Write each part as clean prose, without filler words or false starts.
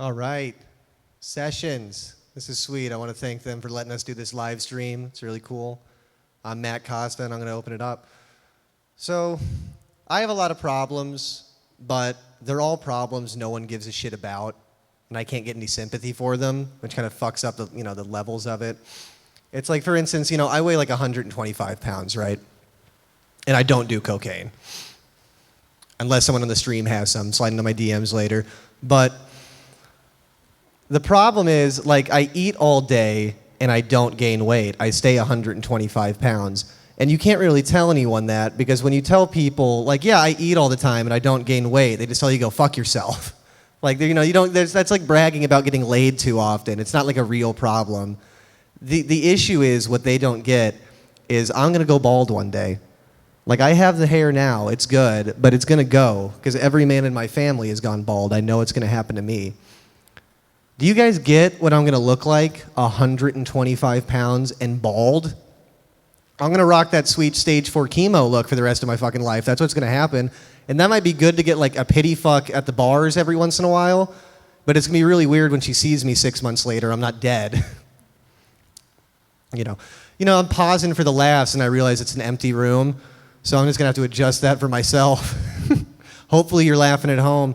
All right. Sessions. This is sweet. I want to thank them for letting us do this live stream. It's really cool. I'm Matt Kosta, and I'm going to open it up. So, I have a lot of problems, but they're all problems no one gives a shit about, and I can't get any sympathy for them, which kind of fucks up the levels of it. It's like, for instance, I weigh like 125 pounds, right? And I don't do cocaine. Unless someone on the stream has some, slide into my DMs later. But the problem is, like, I eat all day and I don't gain weight. I stay 125 pounds. And you can't really tell anyone that, because when you tell people, like, yeah, I eat all the time and I don't gain weight, they just tell you, go fuck yourself. Like, you don't, that's like bragging about getting laid too often. It's not like a real problem. The issue is, what they don't get is, I'm gonna go bald one day. Like, I have the hair now, it's good, but it's gonna go, because every man in my family has gone bald. I know it's gonna happen to me. Do you guys get what I'm gonna look like, 125 pounds and bald? I'm gonna rock that sweet stage 4 chemo look for the rest of my fucking life. That's what's gonna happen. And that might be good to get like a pity fuck at the bars every once in a while, but it's gonna be really weird when she sees me 6 months later. I'm not dead. I'm pausing for the laughs and I realize it's an empty room, so I'm just gonna have to adjust that for myself. Hopefully you're laughing at home.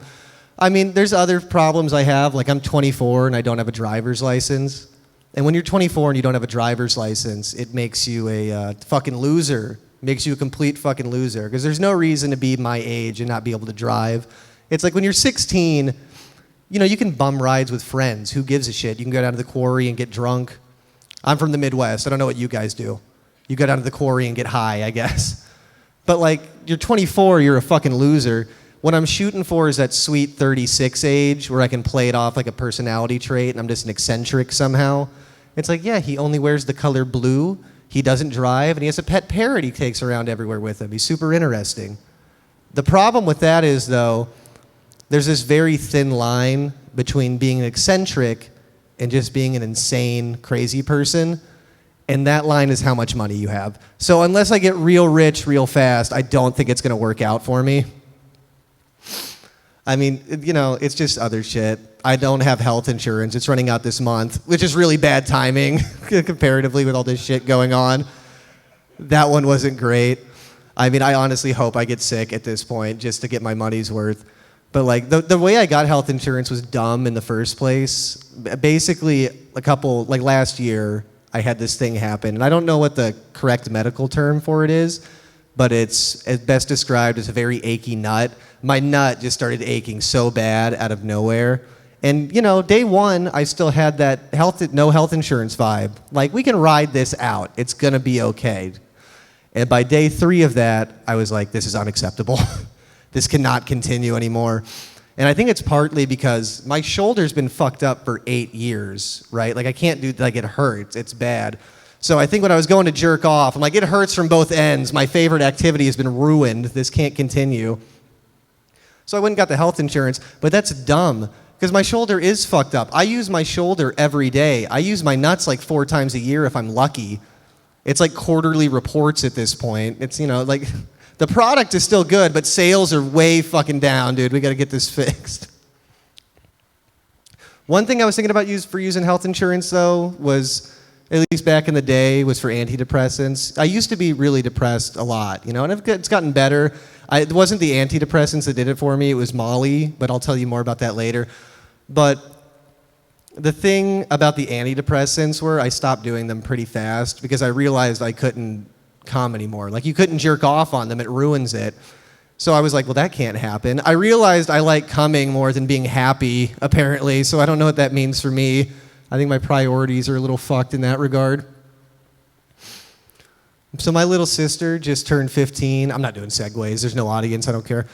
I mean, there's other problems I have, like I'm 24 and I don't have a driver's license. And when you're 24 and you don't have a driver's license, it makes you a fucking loser. It makes you a complete fucking loser, because there's no reason to be my age and not be able to drive. It's like when you're 16, you can bum rides with friends. Who gives a shit? You can go down to the quarry and get drunk. I'm from the Midwest. I don't know what you guys do. You go down to the quarry and get high, I guess. But like, you're 24, you're a fucking loser. What I'm shooting for is that sweet 36 age where I can play it off like a personality trait and I'm just an eccentric somehow. It's like, yeah, he only wears the color blue, he doesn't drive, and he has a pet parrot he takes around everywhere with him. He's super interesting. The problem with that is, though, there's this very thin line between being an eccentric and just being an insane, crazy person. And that line is how much money you have. So unless I get real rich real fast, I don't think it's going to work out for me. I mean, it's just other shit. I don't have health insurance. It's running out this month, which is really bad timing comparatively with all this shit going on. That one wasn't great. I mean, I honestly hope I get sick at this point just to get my money's worth. But like, the way I got health insurance was dumb in the first place. Basically, last year, I had this thing happen, and I don't know what the correct medical term for it is, but it's best described as a very achy nut. My nut just started aching so bad out of nowhere. And, day one, I still had that no health insurance vibe. Like, we can ride this out. It's going to be okay. And by day 3 of that, I was like, this is unacceptable. This cannot continue anymore. And I think it's partly because my shoulder's been fucked up for 8 years, right? Like, I can't do, like, it hurts. It's bad. So I think when I was going to jerk off, I'm like, it hurts from both ends. My favorite activity has been ruined. This can't continue. So I went and got the health insurance, but that's dumb, because my shoulder is fucked up. I use my shoulder every day. I use my nuts like 4 times a year if I'm lucky. It's like quarterly reports at this point. It's, like, the product is still good, but sales are way fucking down, dude. We got to get this fixed. One thing I was thinking about using health insurance, though, was, at least back in the day, was for antidepressants. I used to be really depressed a lot, and it's gotten better. It wasn't the antidepressants that did it for me, it was Molly, but I'll tell you more about that later. But the thing about the antidepressants were I stopped doing them pretty fast because I realized I couldn't come anymore. Like, you couldn't jerk off on them, it ruins it. So I was like, well, that can't happen. I realized I like coming more than being happy, apparently, so I don't know what that means for me. I think my priorities are a little fucked in that regard. So my little sister just turned 15. I'm not doing segues. There's no audience. I don't care.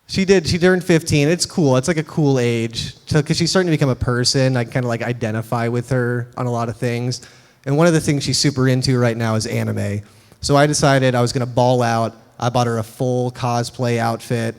She turned 15. It's cool. It's like a cool age. Because she's starting to become a person. I kind of like identify with her on a lot of things. And one of the things she's super into right now is anime. So I decided I was going to ball out. I bought her a full cosplay outfit,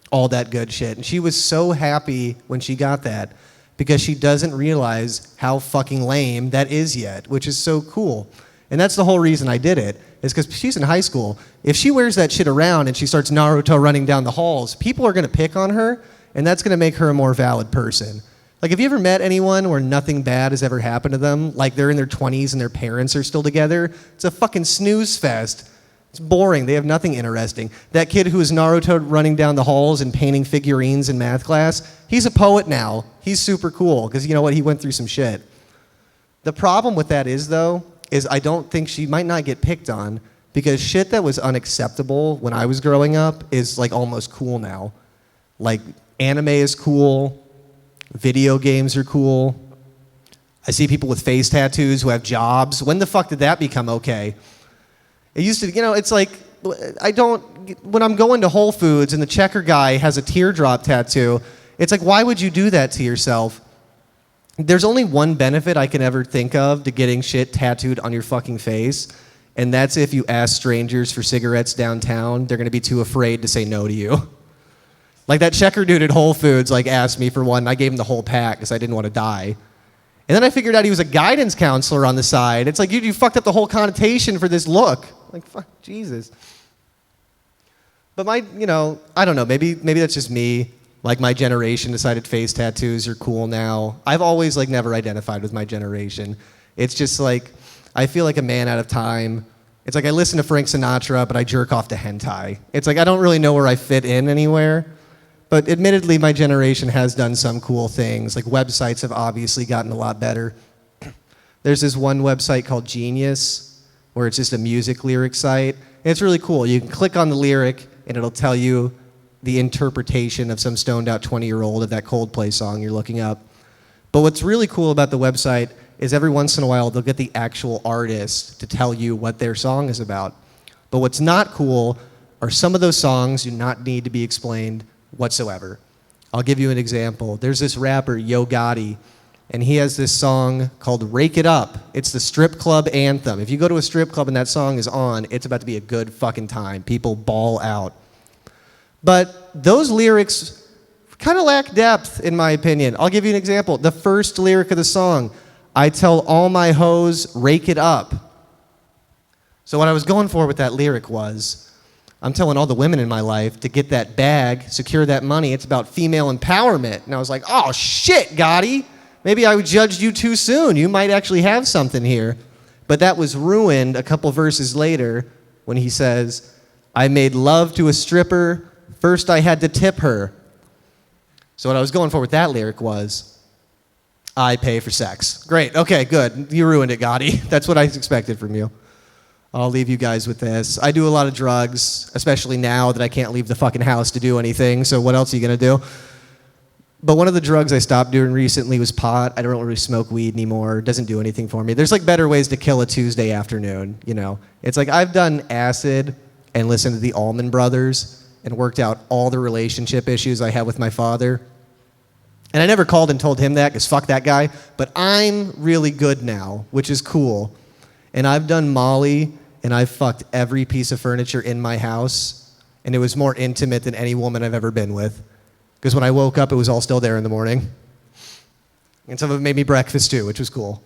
all that good shit. And she was so happy when she got that, because she doesn't realize how fucking lame that is yet, which is so cool. And that's the whole reason I did it, is because she's in high school. If she wears that shit around and she starts Naruto running down the halls, people are going to pick on her, and that's going to make her a more valid person. Like, have you ever met anyone where nothing bad has ever happened to them? Like, they're in their 20s and their parents are still together? It's a fucking snooze fest. It's boring. They have nothing interesting. That kid who was Naruto running down the halls and painting figurines in math class, he's a poet now. He's super cool, because you know what? He went through some shit. The problem with that is, though, is I don't think she might not get picked on, because shit that was unacceptable when I was growing up is, like, almost cool now. Like, anime is cool. Video games are cool. I see people with face tattoos who have jobs. When the fuck did that become okay? It used to, it's like, when I'm going to Whole Foods and the checker guy has a teardrop tattoo, it's like, why would you do that to yourself? There's only one benefit I can ever think of to getting shit tattooed on your fucking face, and that's if you ask strangers for cigarettes downtown, they're gonna be too afraid to say no to you. Like that checker dude at Whole Foods asked me for one, and I gave him the whole pack because I didn't want to die. And then I figured out he was a guidance counselor on the side. It's like, you fucked up the whole connotation for this look. Like, fuck, Jesus. But I don't know, maybe that's just me. Like, my generation decided face tattoos are cool now. I've always, never identified with my generation. It's just I feel like a man out of time. It's like I listen to Frank Sinatra, but I jerk off to hentai. It's like I don't really know where I fit in anywhere. But admittedly, my generation has done some cool things. Like, websites have obviously gotten a lot better. There's this one website called Genius, where it's just a music lyric site. And it's really cool. You can click on the lyric, and it'll tell you the interpretation of some stoned out 20-year-old of that Coldplay song you're looking up. But what's really cool about the website is every once in a while, they'll get the actual artist to tell you what their song is about. But what's not cool are some of those songs do not need to be explained whatsoever. I'll give you an example. There's this rapper, Yo Gotti, and he has this song called Rake It Up. It's the strip club anthem. If you go to a strip club and that song is on, it's about to be a good fucking time. People bawl out. But those lyrics kind of lack depth, in my opinion. I'll give you an example. The first lyric of the song, I tell all my hoes, rake it up. So what I was going for with that lyric was, I'm telling all the women in my life to get that bag, secure that money. It's about female empowerment. And I was like, oh shit, Gotti. Maybe I judged you too soon. You might actually have something here. But that was ruined a couple verses later when he says, I made love to a stripper. First I had to tip her. So what I was going for with that lyric was, I pay for sex. Great, okay, good. You ruined it, Gotti. That's what I expected from you. I'll leave you guys with this. I do a lot of drugs, especially now that I can't leave the fucking house to do anything, so what else are you gonna do? But one of the drugs I stopped doing recently was pot. I don't really smoke weed anymore. It doesn't do anything for me. There's better ways to kill a Tuesday afternoon, It's like I've done acid and listened to the Allman Brothers and worked out all the relationship issues I had with my father. And I never called and told him that, because fuck that guy. But I'm really good now, which is cool. And I've done Molly, and I've fucked every piece of furniture in my house, and it was more intimate than any woman I've ever been with. Because when I woke up, it was all still there in the morning. And some of it made me breakfast too, which was cool.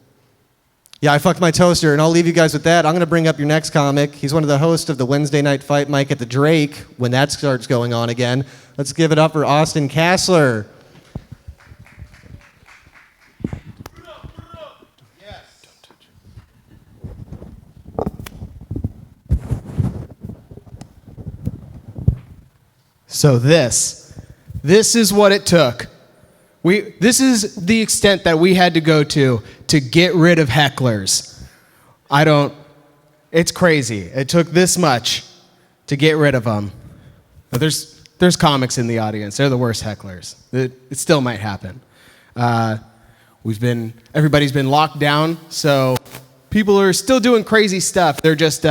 Yeah, I fucked my toaster, and I'll leave you guys with that. I'm going to bring up your next comic. He's one of the hosts of the Wednesday Night Fight Mic at the Drake, when that starts going on again. Let's give it up for Austin Casler. So this is what it took. This is the extent that we had to go to get rid of hecklers. It's crazy. It took this much to get rid of them. But there's comics in the audience. They're the worst hecklers. It still might happen. Everybody's been locked down, so people are still doing crazy stuff. They're just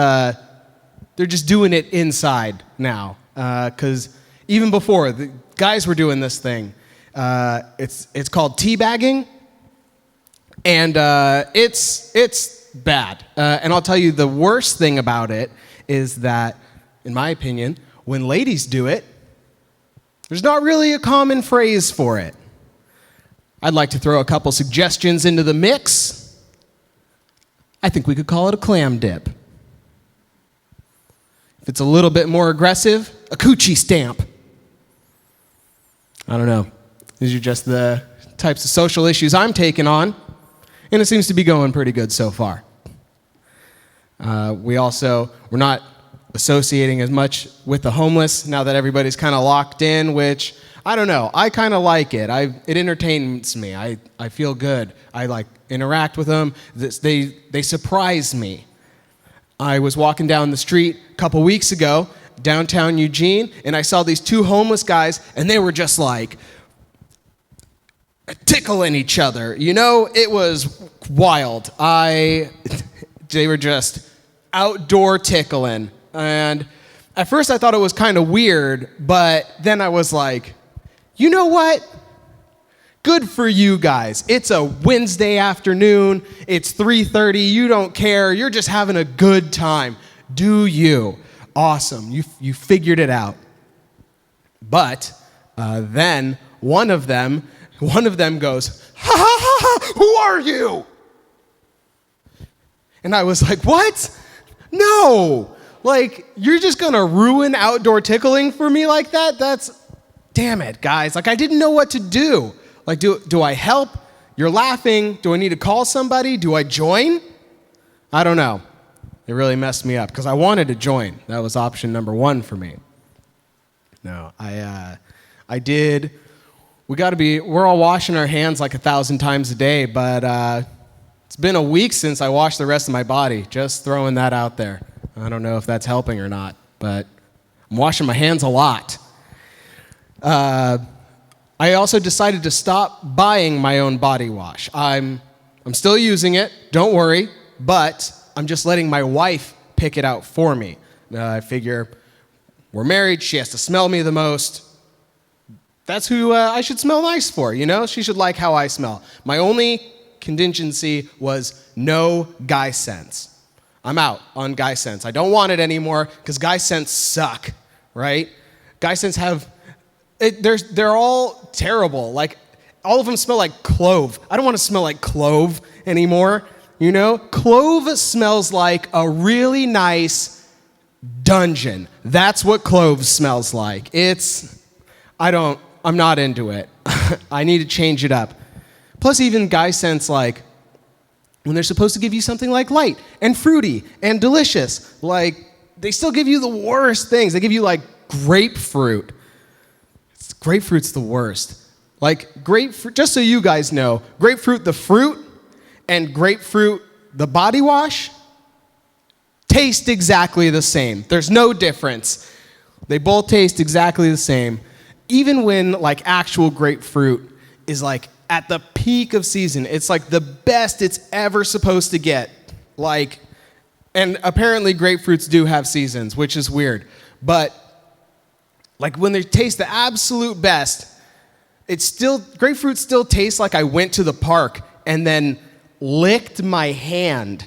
doing it inside now. 'Cause even before, the guys were doing this thing. It's called teabagging, and it's bad. And I'll tell you, the worst thing about it is that, in my opinion, when ladies do it, there's not really a common phrase for it. I'd like to throw a couple suggestions into the mix. I think we could call it a clam dip. If it's a little bit more aggressive, a coochie stamp. I don't know. These are just the types of social issues I'm taking on, and it seems to be going pretty good so far. We're not associating as much with the homeless now that everybody's kind of locked in, which, I don't know, I kind of like it. It entertains me. I feel good. I like interact with them. They surprise me. I was walking down the street a couple weeks ago, downtown Eugene, and I saw these two homeless guys, and they were just like tickling each other. You know, it was wild. They were just outdoor tickling. And at first I thought it was kind of weird, but then I was like, you know what? Good for you guys. It's a Wednesday afternoon. It's 3:30. You don't care. You're just having a good time. Do you? Awesome. You figured it out. But then one of them goes, ha ha ha ha, who are you? And I was like, what? No. Like, you're just going to ruin outdoor tickling for me like that? Damn it, guys. Like, I didn't know what to do. Like, do I help? You're laughing. Do I need to call somebody? Do I join? I don't know. It really messed me up because I wanted to join. That was option number 1 for me. No, I did. We're all washing our hands like 1,000 times a day, but it's been a week since I washed the rest of my body. Just throwing that out there. I don't know if that's helping or not, but I'm washing my hands a lot. I also decided to stop buying my own body wash. I'm still using it, don't worry, but I'm just letting my wife pick it out for me. I figure we're married, she has to smell me the most. That's who I should smell nice for, you know? She should like how I smell. My only contingency was no guy scents. I'm out on guy scents. I don't want it anymore because guy scents suck, right? Guy scents they're all terrible. Like, all of them smell like clove. I don't want to smell like clove anymore, you know? Clove smells like a really nice dungeon. That's what clove smells like. I'm not into it. I need to change it up. Plus, even guy scents, like, when they're supposed to give you something like light and fruity and delicious, like, they still give you the worst things. They give you, like, grapefruit. Grapefruit's the worst. Like, grapefruit, just so you guys know, grapefruit the fruit and grapefruit the body wash taste exactly the same. There's no difference. They both taste exactly the same. Even when, like, actual grapefruit is, like, at the peak of season, it's, like, the best it's ever supposed to get. Like, and apparently grapefruits do have seasons, which is weird. But, like, when they taste the absolute best, grapefruit still tastes like I went to the park and then licked my hand.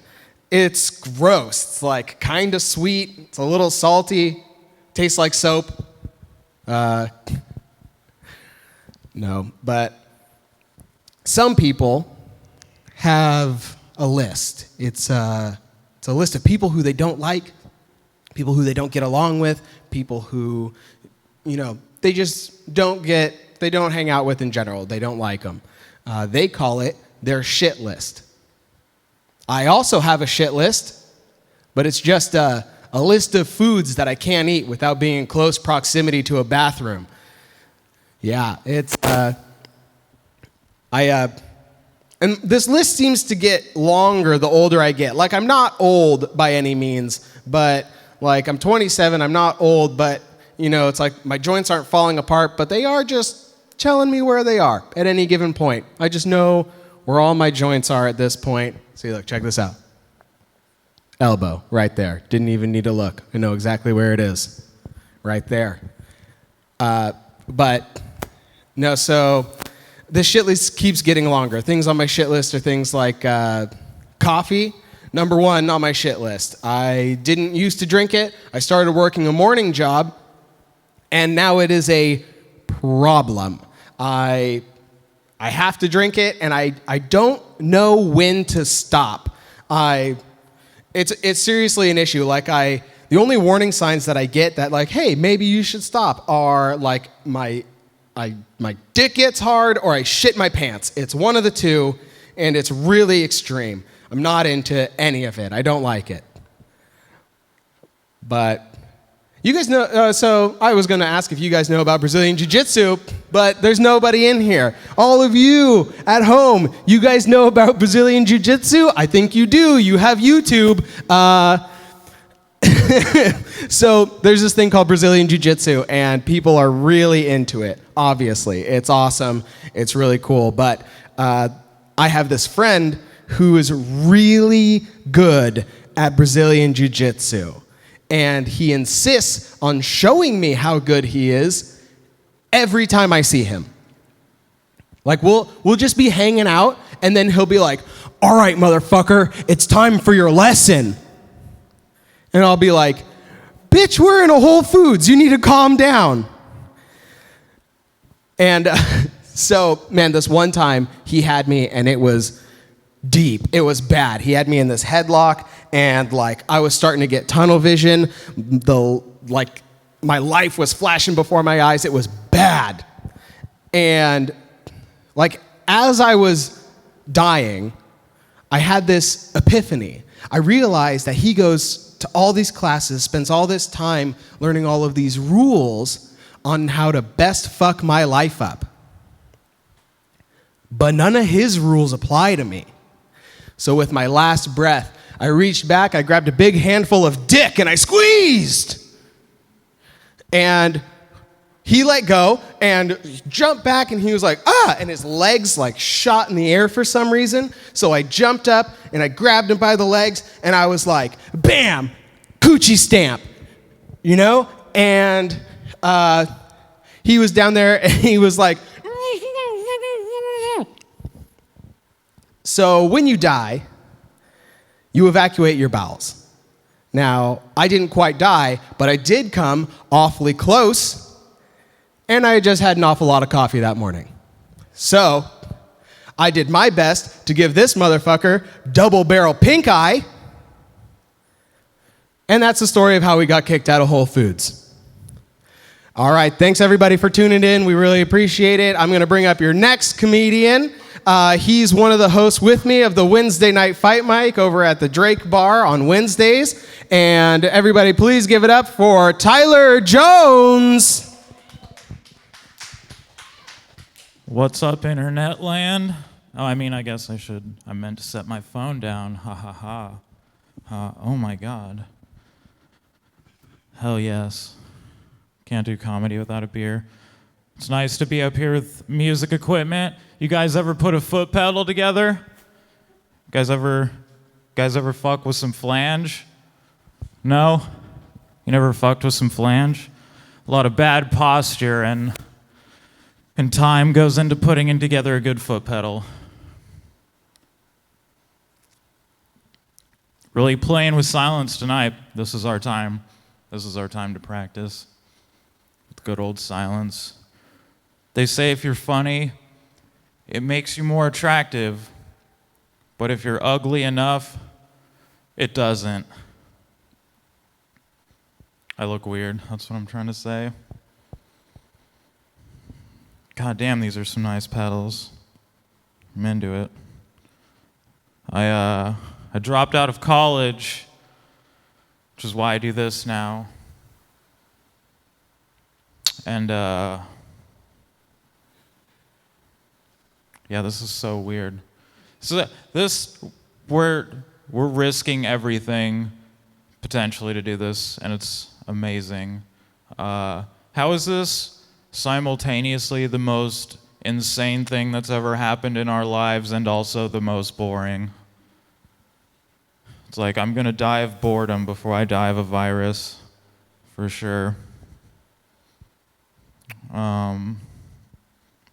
It's gross. It's, like, kind of sweet. It's a little salty. Tastes like soap. No, but some people have a list. It's a list of people who they don't like, people who they don't get along with, people who, you know, they just don't hang out with in general. They don't like them. They call it their shit list. I also have a shit list, but it's just a list of foods that I can't eat without being in close proximity to a bathroom. Yeah, it's, and this list seems to get longer the older I get. Like, I'm not old by any means, but, like, I'm 27, I'm not old, but, you know, it's like my joints aren't falling apart, but they are just telling me where they are at any given point. I just know where all my joints are at this point. See, look, check this out. Elbow, right there. Didn't even need to look. I know exactly where it is. Right there. But, no, so the shit list keeps getting longer. Things on my shit list are things like coffee, number 1 on my shit list. I didn't used to drink it. I started working a morning job, and now it is a problem. I have to drink it, and I don't know when to stop. It's seriously an issue. Like, the only warning signs that I get that, like, hey, maybe you should stop are, like, my my dick gets hard or I shit my pants. It's one of the two, and it's really extreme. I'm not into any of it. I don't like it. But you guys know, so I was going to ask if you guys know about Brazilian Jiu-Jitsu, but there's nobody in here. All of you at home, you guys know about Brazilian Jiu-Jitsu? I think you do. You have YouTube. So there's this thing called Brazilian Jiu-Jitsu, and people are really into it, obviously. It's awesome. It's really cool. But I have this friend who is really good at Brazilian Jiu-Jitsu. And he insists on showing me how good he is every time I see him. Like, we'll just be hanging out, and then he'll be like, all right, motherfucker, it's time for your lesson. And I'll be like, bitch, we're in a Whole Foods. You need to calm down. And so, man, this one time he had me, and it was deep. It was bad. He had me in this headlock, and like I was starting to get tunnel vision. My life was flashing before my eyes. It was bad. And like as I was dying, I had this epiphany. I realized that he goes to all these classes, spends all this time learning all of these rules on how to best fuck my life up. But none of his rules apply to me. So with my last breath, I reached back, I grabbed a big handful of dick, and I squeezed. And he let go and jumped back, and he was like, ah, and his legs like shot in the air for some reason. So I jumped up, and I grabbed him by the legs, and I was like, bam, coochie stamp, you know? And he was down there, and he was like, so when you die, you evacuate your bowels. Now, I didn't quite die, but I did come awfully close, and I just had an awful lot of coffee that morning. So, I did my best to give this motherfucker double barrel pink eye, and that's the story of how we got kicked out of Whole Foods. All right, thanks everybody for tuning in. We really appreciate it. I'm gonna bring up your next comedian. He's one of the hosts with me of the Wednesday Night Fight Mic over at the Drake Bar on Wednesdays. And everybody, please give it up for Tylor Jones. What's up, internet land? Oh, I guess I meant to set my phone down. Ha ha ha. Oh my God. Hell yes. Can't do comedy without a beer. It's nice to be up here with music equipment. You guys ever put a foot pedal together? Guys ever fuck with some flange? No? You never fucked with some flange? A lot of bad posture and time goes into putting in together a good foot pedal. Really playing with silence tonight. This is our time. This is our time to practice with good old silence. They say if you're funny, it makes you more attractive, but if you're ugly enough, it doesn't. I look weird, that's what I'm trying to say. God damn, these are some nice pedals. I'm into it. I dropped out of college, which is why I do this now. And yeah, this is so weird. So we're risking everything potentially to do this, and it's amazing. How is this simultaneously the most insane thing that's ever happened in our lives and also the most boring? It's like I'm gonna die of boredom before I die of a virus, for sure.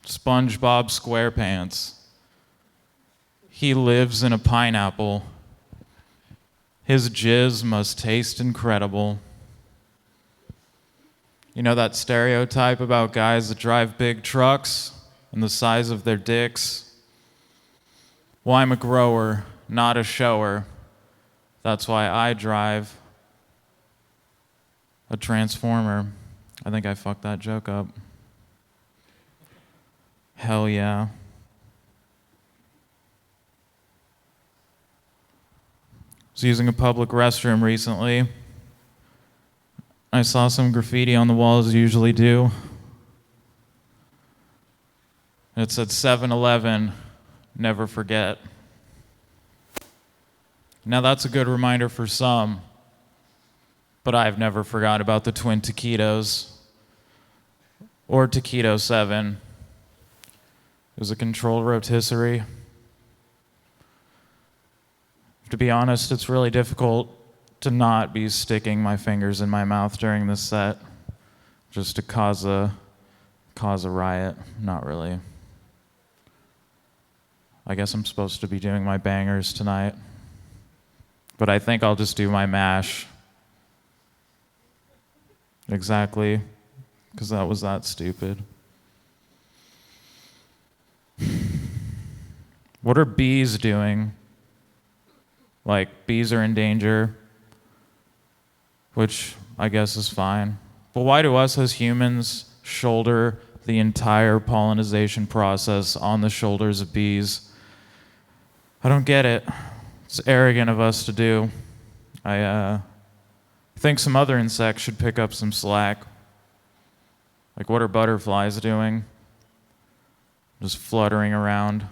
SpongeBob SquarePants. He lives in a pineapple. His jizz must taste incredible. You know that stereotype about guys that drive big trucks and the size of their dicks? Well, I'm a grower, not a shower. That's why I drive a Transformer. I think I fucked that joke up. Hell yeah. I was using a public restroom recently. I saw some graffiti on the wall, as I usually do. It said 7-Eleven, never forget. Now that's a good reminder for some, but I've never forgot about the twin taquitos or Taquito 7. It was a controlled rotisserie. To be honest, it's really difficult to not be sticking my fingers in my mouth during this set, just to cause a riot. Not really. I guess I'm supposed to be doing my bangers tonight, but I think I'll just do my mash. Exactly, because that was that stupid. What are bees doing? Like, bees are in danger, which I guess is fine. But why do us as humans shoulder the entire pollination process on the shoulders of bees? I don't get it. It's arrogant of us to do. I think some other insects should pick up some slack. Like, what are butterflies doing? Just fluttering around,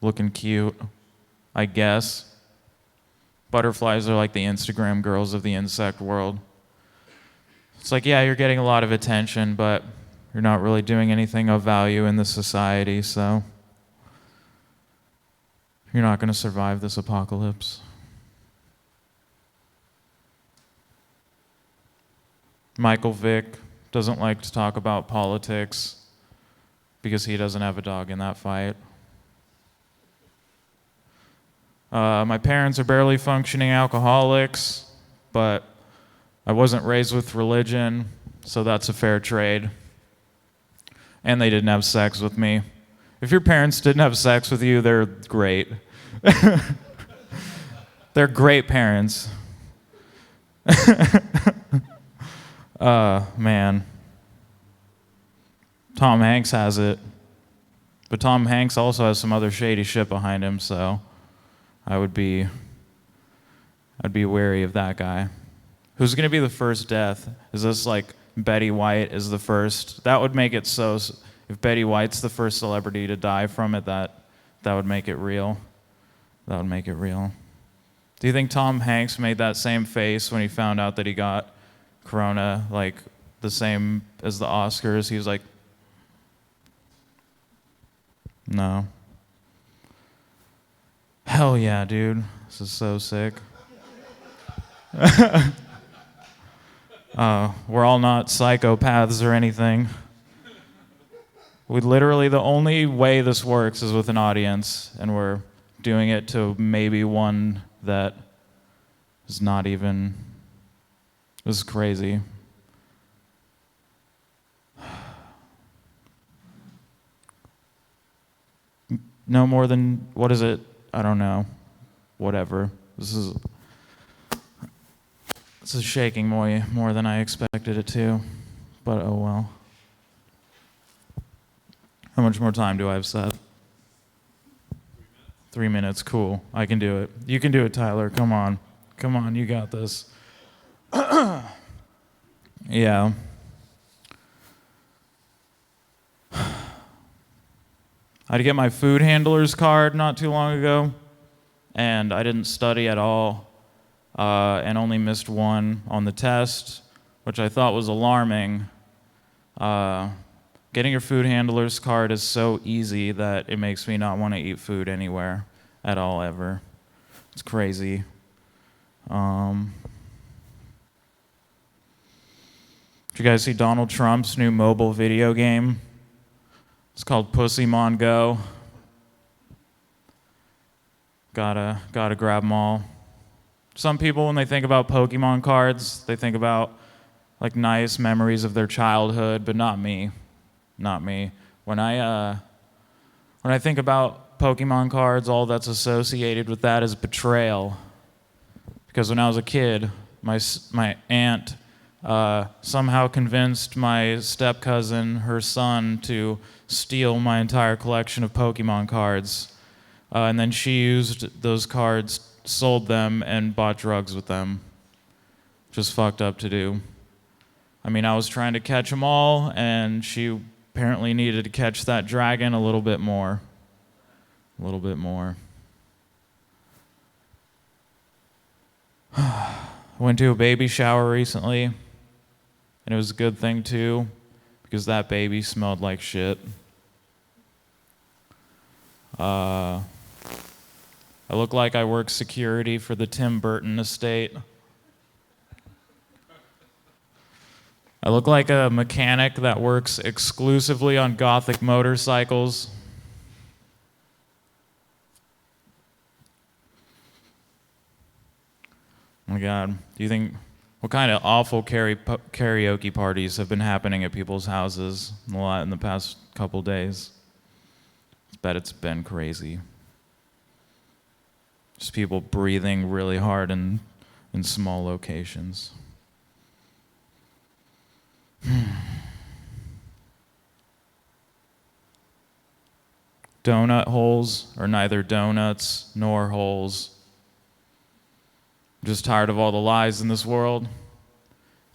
looking cute, I guess. Butterflies are like the Instagram girls of the insect world. It's like, yeah, you're getting a lot of attention, but you're not really doing anything of value in the society, so you're not going to survive this apocalypse. Michael Vick doesn't like to talk about politics because he doesn't have a dog in that fight. My parents are barely functioning alcoholics, but I wasn't raised with religion, so that's a fair trade. And they didn't have sex with me. If your parents didn't have sex with you, they're great. They're great parents. Man. Tom Hanks has it. But Tom Hanks also has some other shady shit behind him, so I'd be wary of that guy. Who's going to be the first death? Is this like Betty White is the first? That would make it so, if Betty White's the first celebrity to die from it, that would make it real. That would make it real. Do you think Tom Hanks made that same face when he found out that he got corona, like the same as the Oscars? He was like, no. Hell yeah, dude. This is so sick. We're all not psychopaths or anything. We literally, the only way this works is with an audience, and we're doing it to maybe one that is not even, this is crazy. No more than, what is it? I don't know. Whatever. This is shaking more than I expected it to, but oh well. How much more time do I have, Seth? 3 minutes, cool. I can do it. You can do it, Tyler. Come on, you got this. Yeah. I had to get my food handler's card not too long ago, and I didn't study at all, and only missed one on the test, which I thought was alarming. Getting your food handler's card is so easy that it makes me not want to eat food anywhere at all, ever. It's crazy. Did you guys see Donald Trump's new mobile video game? It's called Pussymon Go. Gotta grab them all. Some people, when they think about Pokemon cards, they think about like nice memories of their childhood, but not me. Not me. When I think about Pokemon cards, all that's associated with that is betrayal. Because when I was a kid, my aunt somehow convinced my step-cousin, her son, to steal my entire collection of Pokemon cards. And then she used those cards, sold them, and bought drugs with them. Just fucked up to do. I mean, I was trying to catch them all, and she apparently needed to catch that dragon a little bit more. A little bit more. I went to a baby shower recently, and it was a good thing too, because that baby smelled like shit. I look like I work security for the Tim Burton estate. I look like a mechanic that works exclusively on Gothic motorcycles. Oh my God, do you think, what kind of awful karaoke parties have been happening at people's houses a lot in the past couple days? I bet it's been crazy. Just people breathing really hard in small locations. Donut holes are neither donuts nor holes. I'm just tired of all the lies in this world.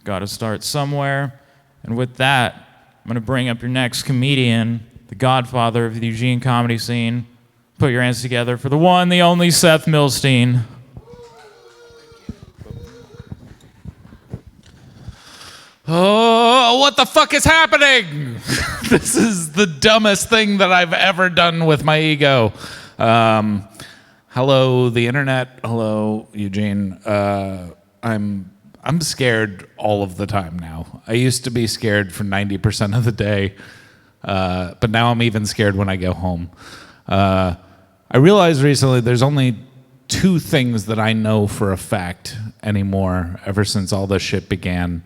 Got to start somewhere. And with that, I'm going to bring up your next comedian, the godfather of the Eugene comedy scene. Put your hands together for the one, the only Seth Milstein. Oh, what the fuck is happening? This is the dumbest thing that I've ever done with my ego. Hello, the internet. Hello, Eugene. I'm scared all of the time now. I used to be scared for 90% of the day, but now I'm even scared when I go home. I realized recently there's only two things that I know for a fact anymore ever since all this shit began.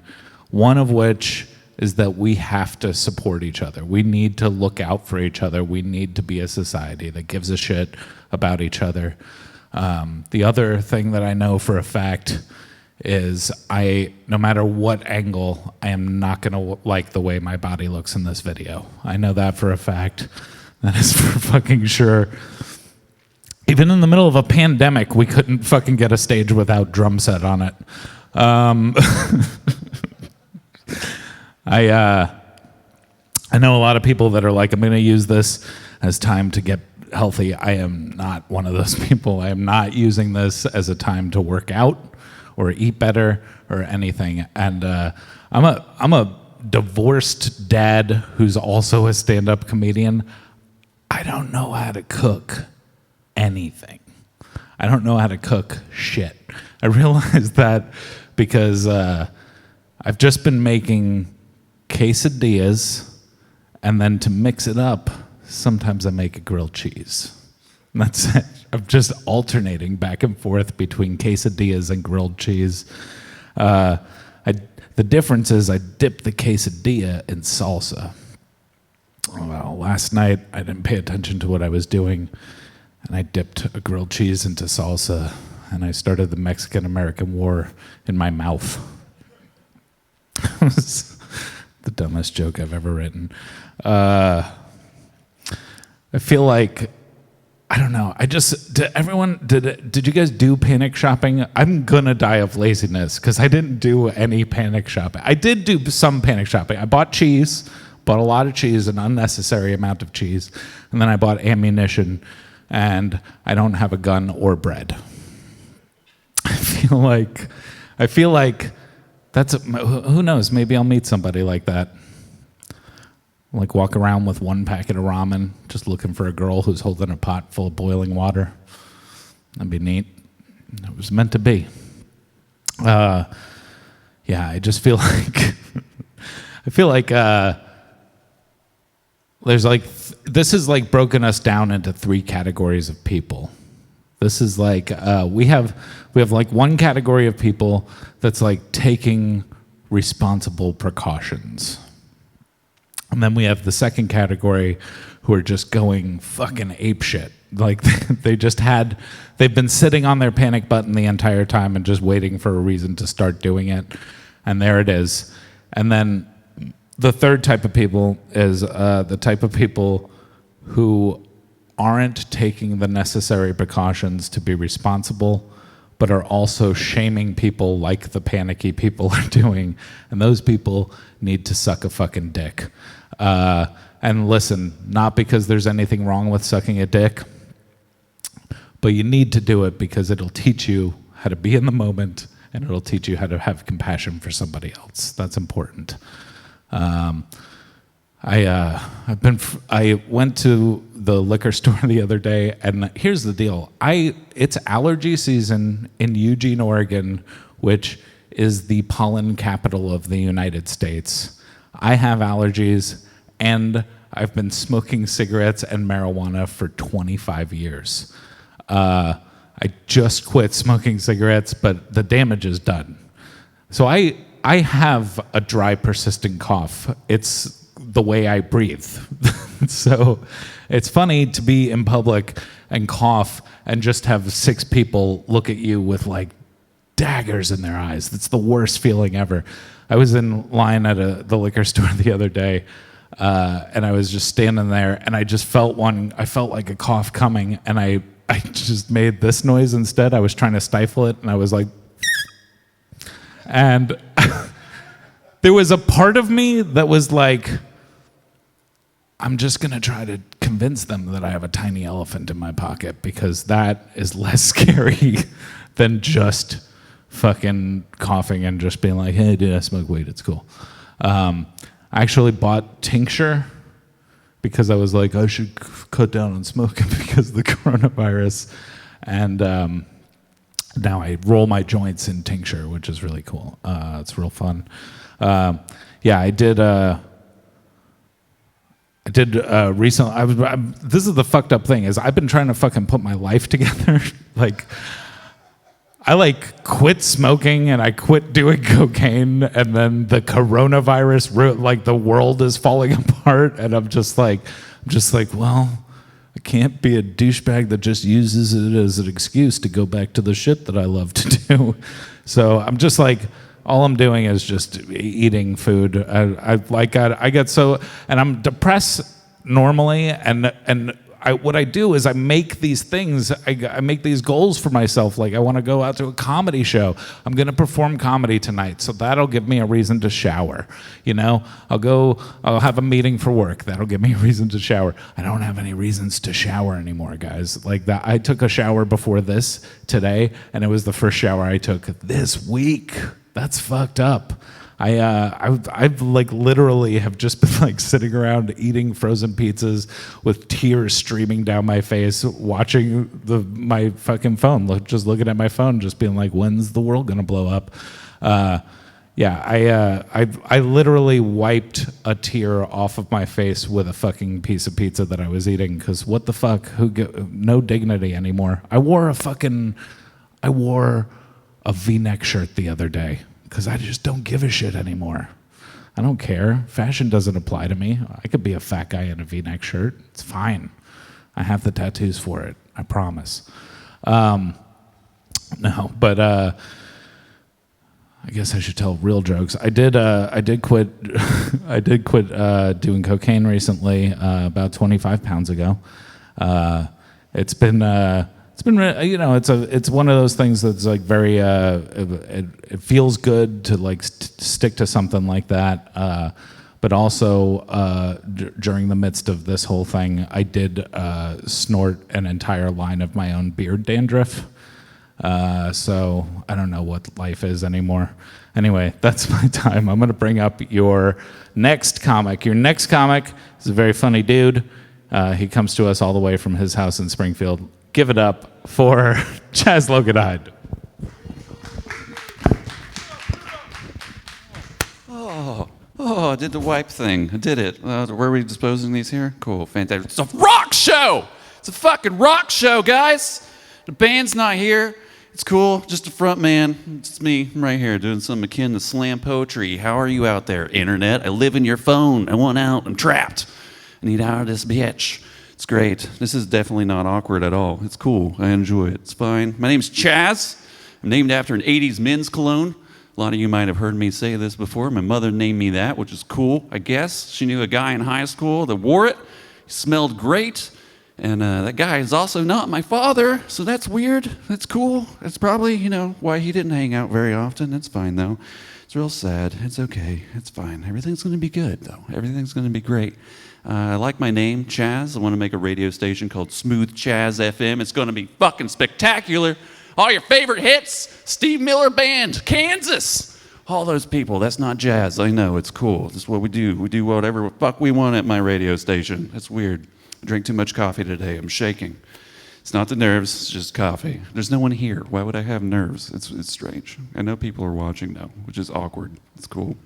One of which is that we have to support each other. We need to look out for each other. We need to be a society that gives a shit about each other. The other thing that I know for a fact is no matter what angle, I am not going to like the way my body looks in this video. I know that for a fact. That is for fucking sure. Even in the middle of a pandemic, we couldn't fucking get a stage without drum set on it. I know a lot of people that are like, I'm going to use this as time to get healthy. I am not one of those people. I am not using this as a time to work out or eat better or anything. And I'm a divorced dad who's also a stand-up comedian. I don't know how to cook anything. I don't know how to cook shit. I realized that because I've just been making quesadillas, and then to mix it up, sometimes I make a grilled cheese. And that's it. I'm just alternating back and forth between quesadillas and grilled cheese. The difference is I dip the quesadilla in salsa. Well, last night I didn't pay attention to what I was doing, and I dipped a grilled cheese into salsa, and I started the Mexican-American War in my mouth. It was the dumbest joke I've ever written. I feel like, I don't know. Did you guys do panic shopping? I'm gonna die of laziness because I didn't do any panic shopping. I did do some panic shopping. I bought a lot of cheese, an unnecessary amount of cheese, and then I bought ammunition, and I don't have a gun or bread. I feel like who knows? Maybe I'll meet somebody like that. Like walk around with one packet of ramen, just looking for a girl who's holding a pot full of boiling water. That'd be neat. It was meant to be. Yeah, I just feel like there's like this is like broken us down into three categories of people. This is like we have like one category of people that's like taking responsible precautions. And then we have the second category who are just going fucking apeshit. Like they've been sitting on their panic button the entire time and just waiting for a reason to start doing it. and there it is. And then the third type of people is the type of people who aren't taking the necessary precautions to be responsible, but are also shaming people like the panicky people are doing. And those people need to suck a fucking dick. And listen, not because there's anything wrong with sucking a dick, but you need to do it because it'll teach you how to be in the moment, and it'll teach you how to have compassion for somebody else. That's important. I went to the liquor store the other day, and here's the deal. It's allergy season in Eugene, Oregon, which is the pollen capital of the United States. I have allergies, and I've been smoking cigarettes and marijuana for 25 years. I just quit smoking cigarettes, but the damage is done. So I have a dry, persistent cough. It's the way I breathe. So it's funny to be in public and cough and just have 6 people look at you with like daggers in their eyes. It's the worst feeling ever. I was in line at the liquor store the other day, and I was just standing there, and I just felt I felt like a cough coming, and I just made this noise instead. I was trying to stifle it, and I was like, and there was a part of me that was like, I'm just going to try to convince them that I have a tiny elephant in my pocket, because that is less scary than just fucking coughing and just being like, hey, dude, I smoke weed. It's cool. I actually bought tincture because I was like, I should cut down on smoking because of the coronavirus. And now I roll my joints in tincture, which is really cool. It's real fun. I did recently. This is the fucked up thing, is I've been trying to fucking put my life together. I quit smoking and I quit doing cocaine, and then the coronavirus, the world is falling apart, and I'm just like, well, I can't be a douchebag that just uses it as an excuse to go back to the shit that I love to do. So I'm just like, all I'm doing is just eating food. I get so, and I'm depressed normally, and what I do is I make these things, I make these goals for myself. Like, I want to go out to a comedy show. I'm going to perform comedy tonight, so that'll give me a reason to shower. I'll have a meeting for work. That'll give me a reason to shower. I don't have any reasons to shower anymore, guys. Like that, I took a shower before this today, and it was the first shower I took this week. That's fucked up. I've literally have just been sitting around eating frozen pizzas with tears streaming down my face, watching my fucking phone, just looking at my phone, just being like, when's the world gonna blow up? I literally wiped a tear off of my face with a fucking piece of pizza that I was eating, because what the fuck? No dignity anymore. I wore a V-neck shirt the other day because I just don't give a shit anymore. I don't care. Fashion doesn't apply to me. I could be a fat guy in a V-neck shirt. It's fine. I have the tattoos for it. I promise. I guess I should tell real jokes. I did quit. I did quit doing cocaine recently, about 25 pounds ago. It's been it's one of those things that's very it feels good to stick to something like that, but also during the midst of this whole thing, I did snort an entire line of my own beard dandruff. So I don't know what life is anymore. Anyway, that's my time. I'm going to bring up your next comic. Your next comic is a very funny dude. He comes to us all the way from his house in Springfield. Give it up for Chaz Logan Hyde. Oh, I did the wipe thing. I did it. Where are we disposing these here? Cool, fantastic. It's a rock show! It's a fucking rock show, guys! The band's not here. It's cool, just a front man. It's me right here doing something akin to slam poetry. How are you out there, internet? I live in your phone. I want out. I'm trapped. I need out of this bitch. It's great. This is definitely not awkward at all. It's cool. I enjoy it. It's fine. My name's Chaz. I'm named after an 80s men's cologne. A lot of you might have heard me say this before. My mother named me that, which is cool, I guess. She knew a guy in high school that wore it. He smelled great. And that guy is also not my father, so that's weird. That's cool. That's probably, why he didn't hang out very often. That's fine, though. It's real sad. It's okay. It's fine. Everything's going to be good, though. Everything's going to be great. I like my name, Chaz. I want to make a radio station called Smooth Chaz FM. It's going to be fucking spectacular. All your favorite hits, Steve Miller Band, Kansas. All those people. That's not jazz. I know. It's cool. This is what we do. We do whatever the fuck we want at my radio station. That's weird. I drank too much coffee today. I'm shaking. It's not the nerves, it's just coffee. There's no one here. Why would I have nerves? It's strange. I know people are watching now, which is awkward. It's cool.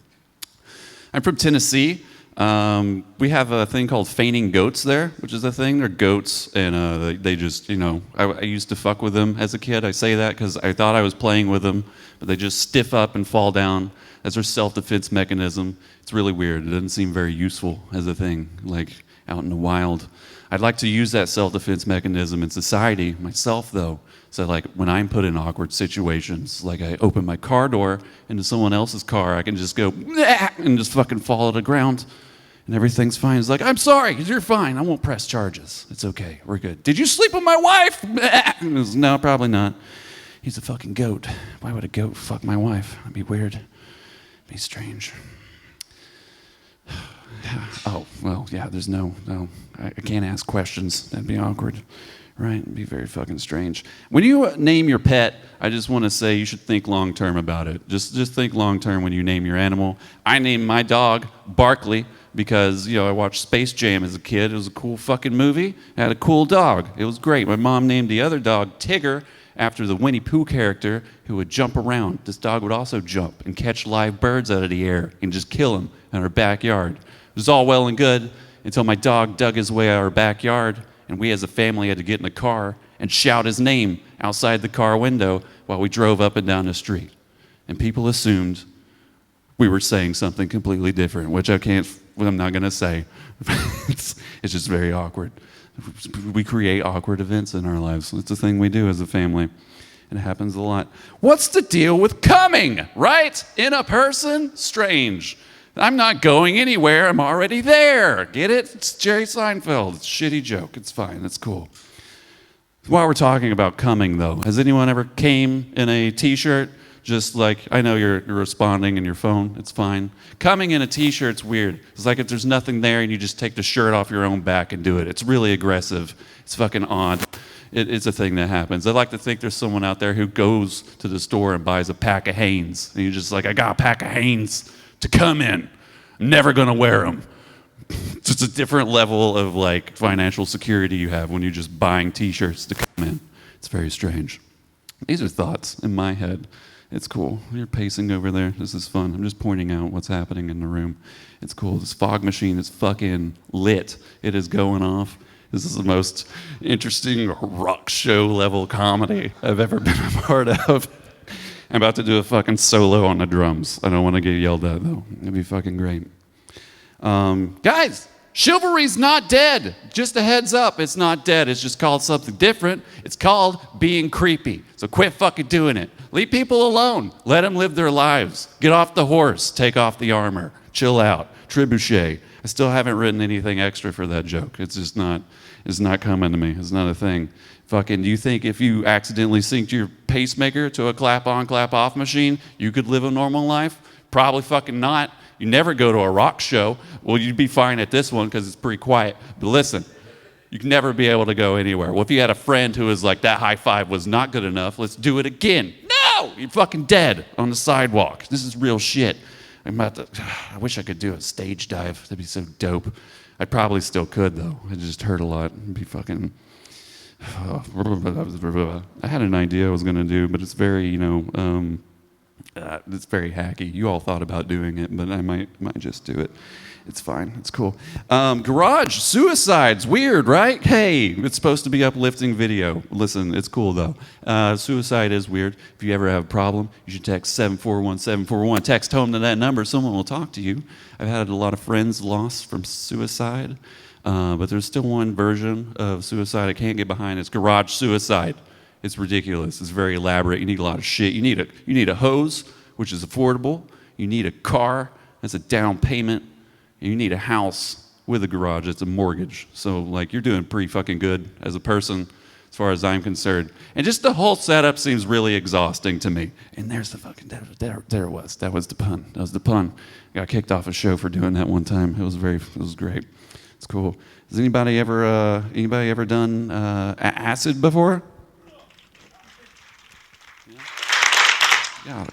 I'm from Tennessee. We have a thing called fainting goats there, which is a thing. They're goats, and they just, I used to fuck with them as a kid. I say that because I thought I was playing with them, but they just stiff up and fall down. That's their self-defense mechanism. It's really weird. It doesn't seem very useful as a thing, like out in the wild. I'd like to use that self-defense mechanism in society myself, though. So, like, when I'm put in awkward situations, like I open my car door into someone else's car, I can just go, and just fucking fall to the ground, and everything's fine. It's like, I'm sorry, you're fine. I won't press charges. It's okay. We're good. Did you sleep with my wife? No, probably not. He's a fucking goat. Why would a goat fuck my wife? That'd be weird. It'd be strange. Oh, well, yeah, there's no, I can't ask questions. That'd be awkward, right? It'd be very fucking strange. When you name your pet, I just want to say you should think long-term about it. Just think long-term when you name your animal. I named my dog Barkley because, I watched Space Jam as a kid. It was a cool fucking movie. I had a cool dog. It was great. My mom named the other dog Tigger after the Winnie Pooh character who would jump around. This dog would also jump and catch live birds out of the air and just kill them in our backyard. It was all well and good until my dog dug his way out of our backyard, and we as a family had to get in the car and shout his name outside the car window while we drove up and down the street. And people assumed we were saying something completely different, which I'm not going to say. It's just very awkward. We create awkward events in our lives. It's a thing we do as a family. And it happens a lot. What's the deal with coming, right? In a person? Strange. I'm not going anywhere. I'm already there. Get it? It's Jerry Seinfeld. It's a shitty joke. It's fine. It's cool. While we're talking about coming, though, has anyone ever came in a T-shirt? Just like, I know you're responding in your phone. It's fine. Coming in a T-shirt's weird. It's like if there's nothing there and you just take the shirt off your own back and do it. It's really aggressive. It's fucking odd. It's a thing that happens. I like to think there's someone out there who goes to the store and buys a pack of Hanes. And you're just like, I got a pack of Hanes to come in. I'm never going to wear them. It's just a different level of like financial security you have when you're just buying T-shirts to come in. It's very strange. These are thoughts in my head. It's cool. You're pacing over there. This is fun. I'm just pointing out what's happening in the room. It's cool. This fog machine is fucking lit. It is going off. This is the most interesting rock show level comedy I've ever been a part of. I'm about to do a fucking solo on the drums. I don't want to get yelled at, though. It'd be fucking great. Guys, chivalry's not dead. Just a heads up, it's not dead. It's just called something different. It's called being creepy. So quit fucking doing it. Leave people alone. Let them live their lives. Get off the horse. Take off the armor. Chill out. Trebuchet. I still haven't written anything extra for that joke. It's just not, it's not coming to me. It's not a thing. Fucking, do you think if you accidentally synced your pacemaker to a clap-on, clap-off machine, you could live a normal life? Probably fucking not. You never go to a rock show. Well, you'd be fine at this one because it's pretty quiet. But listen, you'd never be able to go anywhere. Well, if you had a friend who was like, that high five was not good enough, let's do it again. No! You're fucking dead on the sidewalk. This is real shit. I'm about to, I wish I could do a stage dive. That'd be so dope. I probably still could, though. It just hurt a lot. It'd be fucking... I had an idea I was going to do, but it's very, it's very hacky. You all thought about doing it, but I might just do it. It's fine. It's cool. Garage suicides. Weird, right? Hey, it's supposed to be uplifting video. Listen, it's cool, though. Suicide is weird. If you ever have a problem, you should text 741-741. Text home to that number. Someone will talk to you. I've had a lot of friends lost from suicide. But there's still one version of suicide I can't get behind. It's garage suicide. It's ridiculous. It's very elaborate. You need a lot of shit. You need a hose which is affordable. You need a car, that's a down payment. And you need a house with a garage, it's a mortgage. So like you're doing pretty fucking good as a person as far as I'm concerned. And just the whole setup seems really exhausting to me. And there's the fucking, there it was. That was the pun. That was the pun. I got kicked off a show for doing that one time. It was great. It's cool. Has anybody ever done acid before?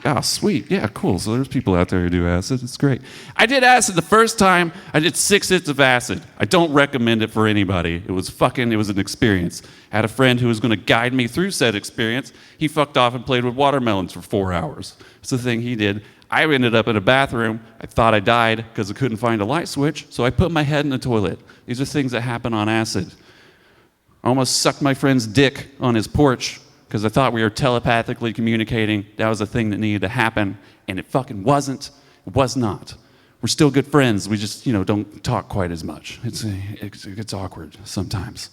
Yeah, sweet. Yeah, cool. So there's people out there who do acid. It's great. I did acid the first time. I did 6 hits of acid. I don't recommend it for anybody. It was an experience. I had a friend who was going to guide me through said experience. He fucked off and played with watermelons for 4 hours. It's the thing he did. I ended up in a bathroom. I thought I died because I couldn't find a light switch, so I put my head in the toilet. These are things that happen on acid. I almost sucked my friend's dick on his porch because I thought we were telepathically communicating. That was a thing that needed to happen, and it fucking wasn't. It was not. We're still good friends. We just, don't talk quite as much. It gets awkward sometimes.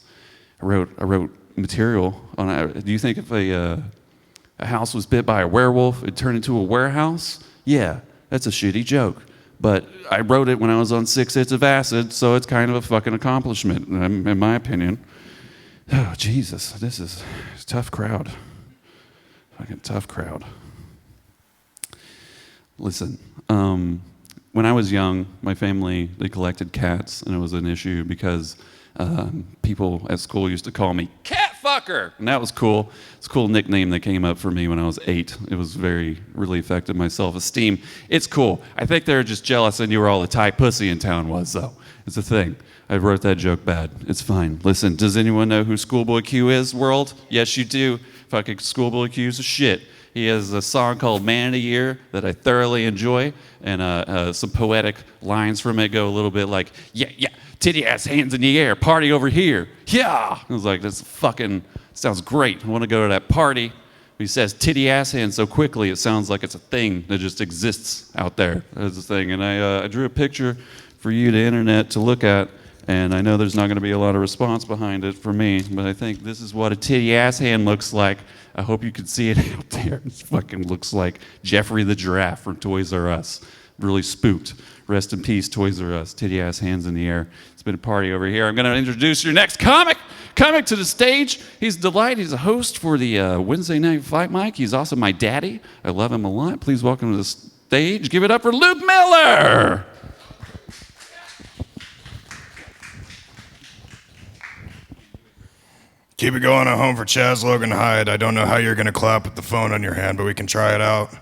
I wrote material on. Do you think if a house was bit by a werewolf, it'd turn into a warehouse? Yeah, that's a shitty joke. But I wrote it when I was on 6 hits of acid, so it's kind of a fucking accomplishment, in my opinion. Oh, Jesus, this is a tough crowd. Fucking tough crowd. Listen, when I was young, my family, they collected cats, and it was an issue because people at school used to call me cat fucker, and that was cool. It's a cool nickname that came up for me when I was 8. It was really affected my self-esteem. It's cool. I think they were just jealous I knew where all the Thai pussy in town was, though. It's a thing. I wrote that joke bad. It's fine. Listen, does anyone know who Schoolboy Q is, world? Yes, you do. Fucking Schoolboy Q's a shit. He has a song called Man of the Year that I thoroughly enjoy, and some poetic lines from it go a little bit like, yeah, titty ass hands in the air, party over here, yeah. I was like, that's fucking, sounds great. I want to go to that party. He says titty ass hands so quickly, it sounds like it's a thing that just exists out there. That's a thing. And I drew a picture for you, the internet, to look at. And I know there's not going to be a lot of response behind it for me, but I think this is what a titty ass hand looks like. I hope you can see it out there. It fucking looks like Jeffrey the Giraffe from Toys R Us. Really spooked. Rest in peace, Toys R Us. Titty ass hands in the air. It's been a party over here. I'm going to introduce your next comic to the stage. He's a delight. He's a host for the Wednesday Night Fight Mic. He's also my daddy. I love him a lot. Please welcome to the stage. Give it up for Luke Miller. Keep it going at home for Chaz, Logan, Hyde. I don't know how you're going to clap with the phone on your hand, but we can try it out.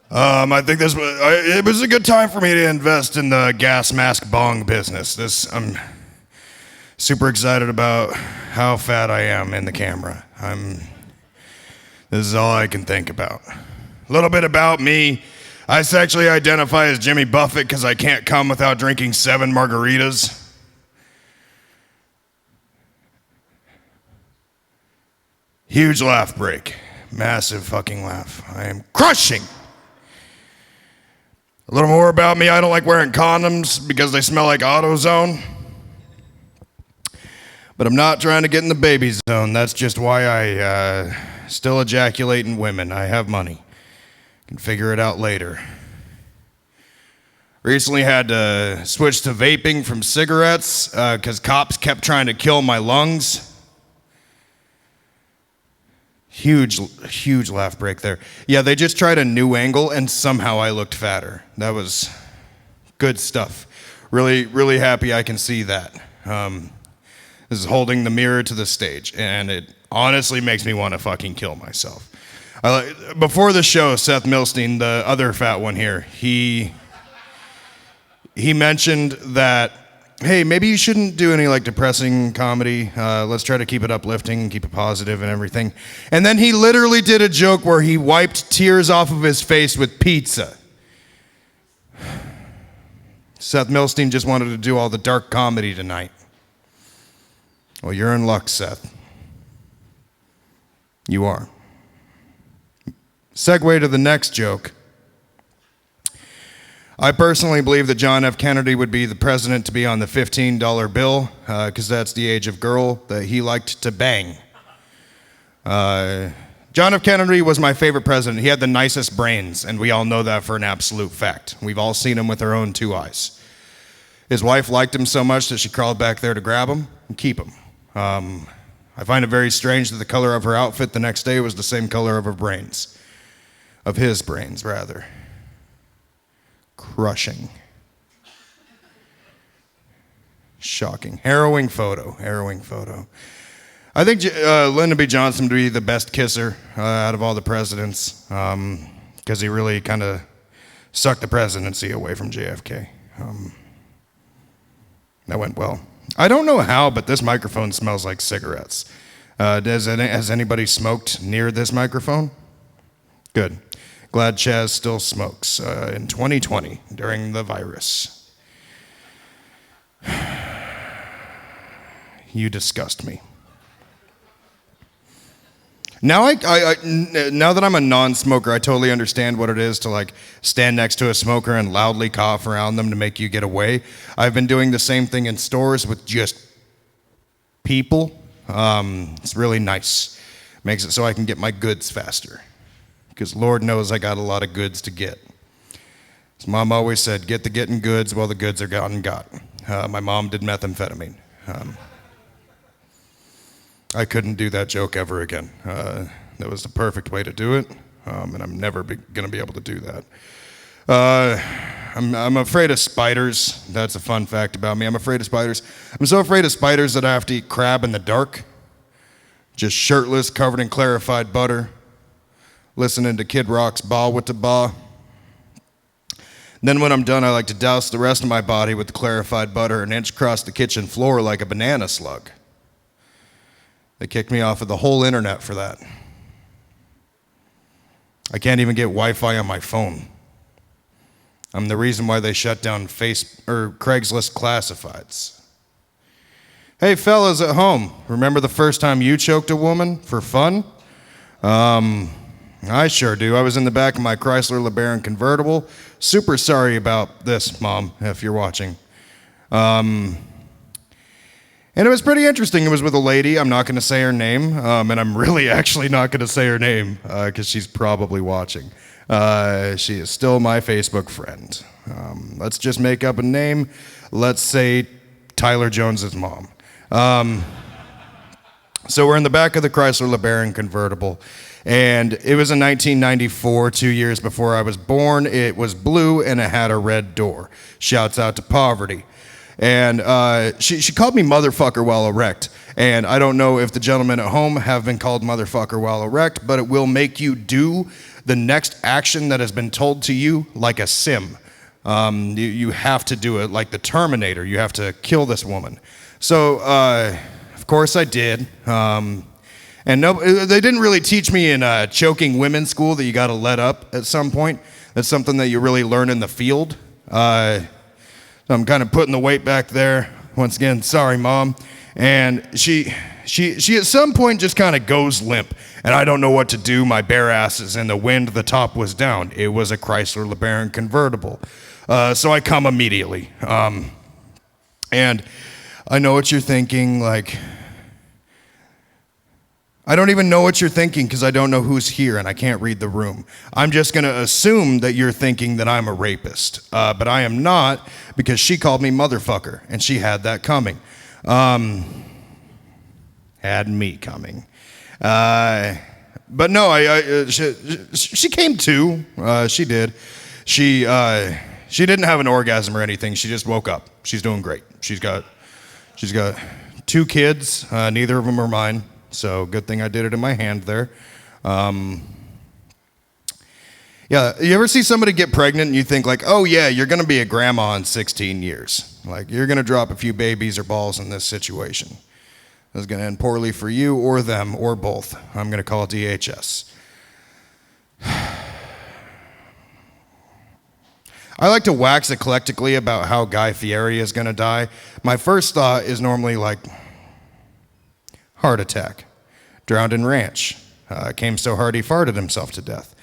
I think it was a good time for me to invest in the gas mask bong business. I'm super excited about how fat I am in the camera. This is all I can think about. A little bit about me. I sexually identify as Jimmy Buffett because I can't come without drinking 7 margaritas. Huge laugh break. Massive fucking laugh. I am crushing. A little more about me. I don't like wearing condoms because they smell like AutoZone. But I'm not trying to get in the baby zone. That's just why I still ejaculate in women. I have money. Can figure it out later. Recently had to switch to vaping from cigarettes because cops kept trying to kill my lungs. Huge laugh break there. Yeah, they just tried a new angle and somehow I looked fatter. That was good stuff. Really happy I can see that. This is holding the mirror to the stage and it honestly makes me want to fucking kill myself. Before the show, Seth Milstein, the other fat one here, he mentioned that, hey, maybe you shouldn't do any depressing comedy. Let's try to keep it uplifting, keep it positive and everything. And then he literally did a joke where he wiped tears off of his face with pizza. Seth Milstein just wanted to do all the dark comedy tonight. Well, you're in luck, Seth. You are. Segue to the next joke. I personally believe that John F. Kennedy would be the president to be on the $15 bill because that's the age of girl that he liked to bang. John F. Kennedy was my favorite president. He had the nicest brains, and we all know that for an absolute fact. We've all seen him with our own two eyes. His wife liked him so much that she crawled back there to grab him and keep him. I find it very strange that the color of her outfit the next day was the same color of her brains. Of his brains, rather. Crushing. Shocking. Harrowing photo. I think Lyndon B. Johnson would be the best kisser out of all the presidents because he really kind of sucked the presidency away from JFK. That went well. I don't know how, but this microphone smells like cigarettes. Has anybody smoked near this microphone? Good. Glad Chaz still smokes in 2020 during the virus. You disgust me. Now now that I'm a non-smoker, I totally understand what it is to like stand next to a smoker and loudly cough around them to make you get away. I've been doing the same thing in stores with just people. It's really nice. Makes it so I can get my goods faster. Because Lord knows I got a lot of goods to get. As Mom always said, get the getting goods while the goods are gotten got. My mom did methamphetamine. I couldn't do that joke ever again. That was the perfect way to do it, and I'm never going to be able to do that. I'm afraid of spiders. That's a fun fact about me. I'm afraid of spiders. I'm so afraid of spiders that I have to eat crab in the dark, just shirtless, covered in clarified butter, listening to Kid Rock's Ba with the Ba. Then when I'm done, I like to douse the rest of my body with the clarified butter and inch across the kitchen floor like a banana slug. They kicked me off of the whole internet for that. I can't even get Wi-Fi on my phone. I'm the reason why they shut down Craigslist classifieds. Hey, fellas at home, remember the first time you choked a woman for fun? I sure do. I was in the back of my Chrysler LeBaron convertible. Super sorry about this, Mom, if you're watching. And it was pretty interesting. It was with a lady. I'm not going to say her name, and I'm really actually not going to say her name because she's probably watching. She is still my Facebook friend. Let's just make up a name. Let's say Tylor Jones' mom. So we're in the back of the Chrysler LeBaron convertible, and it was in 1994, 2 years before I was born. It was blue, and it had a red door. Shouts out to poverty. And she called me motherfucker while erect. And I don't know if the gentlemen at home have been called motherfucker while erect, but it will make you do the next action that has been told to you like a sim. You have to do it like the Terminator. You have to kill this woman. So, of course I did. And no, they didn't really teach me in choking women school that you got to let up at some point. That's something that you really learn in the field. So I'm kind of putting the weight back there. Once again, sorry, Mom. And she at some point just kind of goes limp. And I don't know what to do. My bare ass is in the wind. The top was down. It was a Chrysler LeBaron convertible. So I come immediately. And I know what you're thinking, like, I don't even know what you're thinking because I don't know who's here and I can't read the room. I'm just going to assume that you're thinking that I'm a rapist. But I am not because she called me motherfucker and she had that coming. Had me coming. But no, she came to. She did. She didn't have an orgasm or anything. She just woke up. She's doing great. She's got 2 kids. Neither of them are mine. So good thing I did it in my hand there. Yeah, you ever see somebody get pregnant and you think like, oh yeah, you're going to be a grandma in 16 years. Like you're going to drop a few babies or balls in this situation. This is going to end poorly for you or them or both. I'm going to call DHS. I like to wax eclectically about how Guy Fieri is going to die. My first thought is normally like, heart attack, drowned in ranch, came so hard he farted himself to death,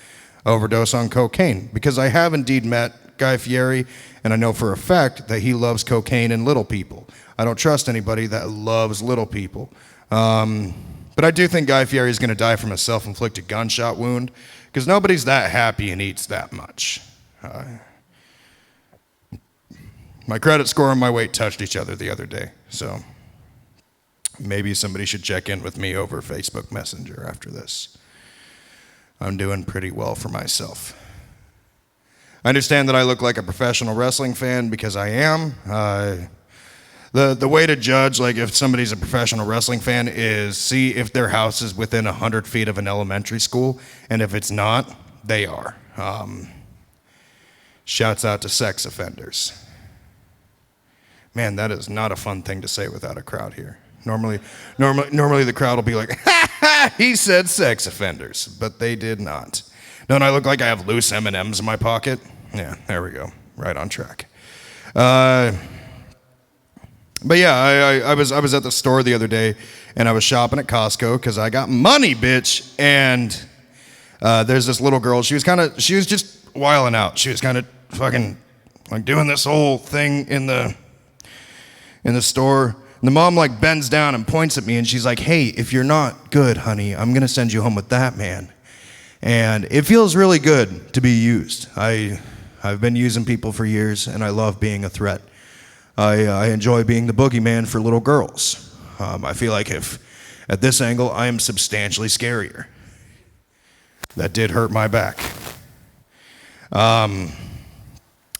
overdose on cocaine, because I have indeed met Guy Fieri, and I know for a fact that he loves cocaine and little people. I don't trust anybody that loves little people. But But I do think Guy Fieri is going to die from a self-inflicted gunshot wound because nobody's that happy and eats that much. My credit score and my weight touched each other the other day, so maybe somebody should check in with me over Facebook Messenger after this. I'm doing pretty well for myself. I understand that I look like a professional wrestling fan because I am. The way to judge, like, if somebody's a professional wrestling fan is see if their house is within 100 feet of an elementary school, and if it's not, they are. Shouts out to sex offenders. Man, that is not a fun thing to say without a crowd here. Normally the crowd will be like, ha ha, he said sex offenders, but they did not. Don't I look like I have loose M&Ms in my pocket? Yeah, there we go, right on track. But yeah, I was at the store the other day, and I was shopping at Costco because I got money, bitch. And there's this little girl. She was just wilding out. She was kind of fucking like doing this whole thing in the store. And the mom like bends down and points at me, and she's like, "Hey, if you're not good, honey, I'm gonna send you home with that man." And it feels really good to be used. I've been using people for years, and I love being a threat. I enjoy being the boogeyman for little girls. I feel like if at this angle, I am substantially scarier. That did hurt my back. No,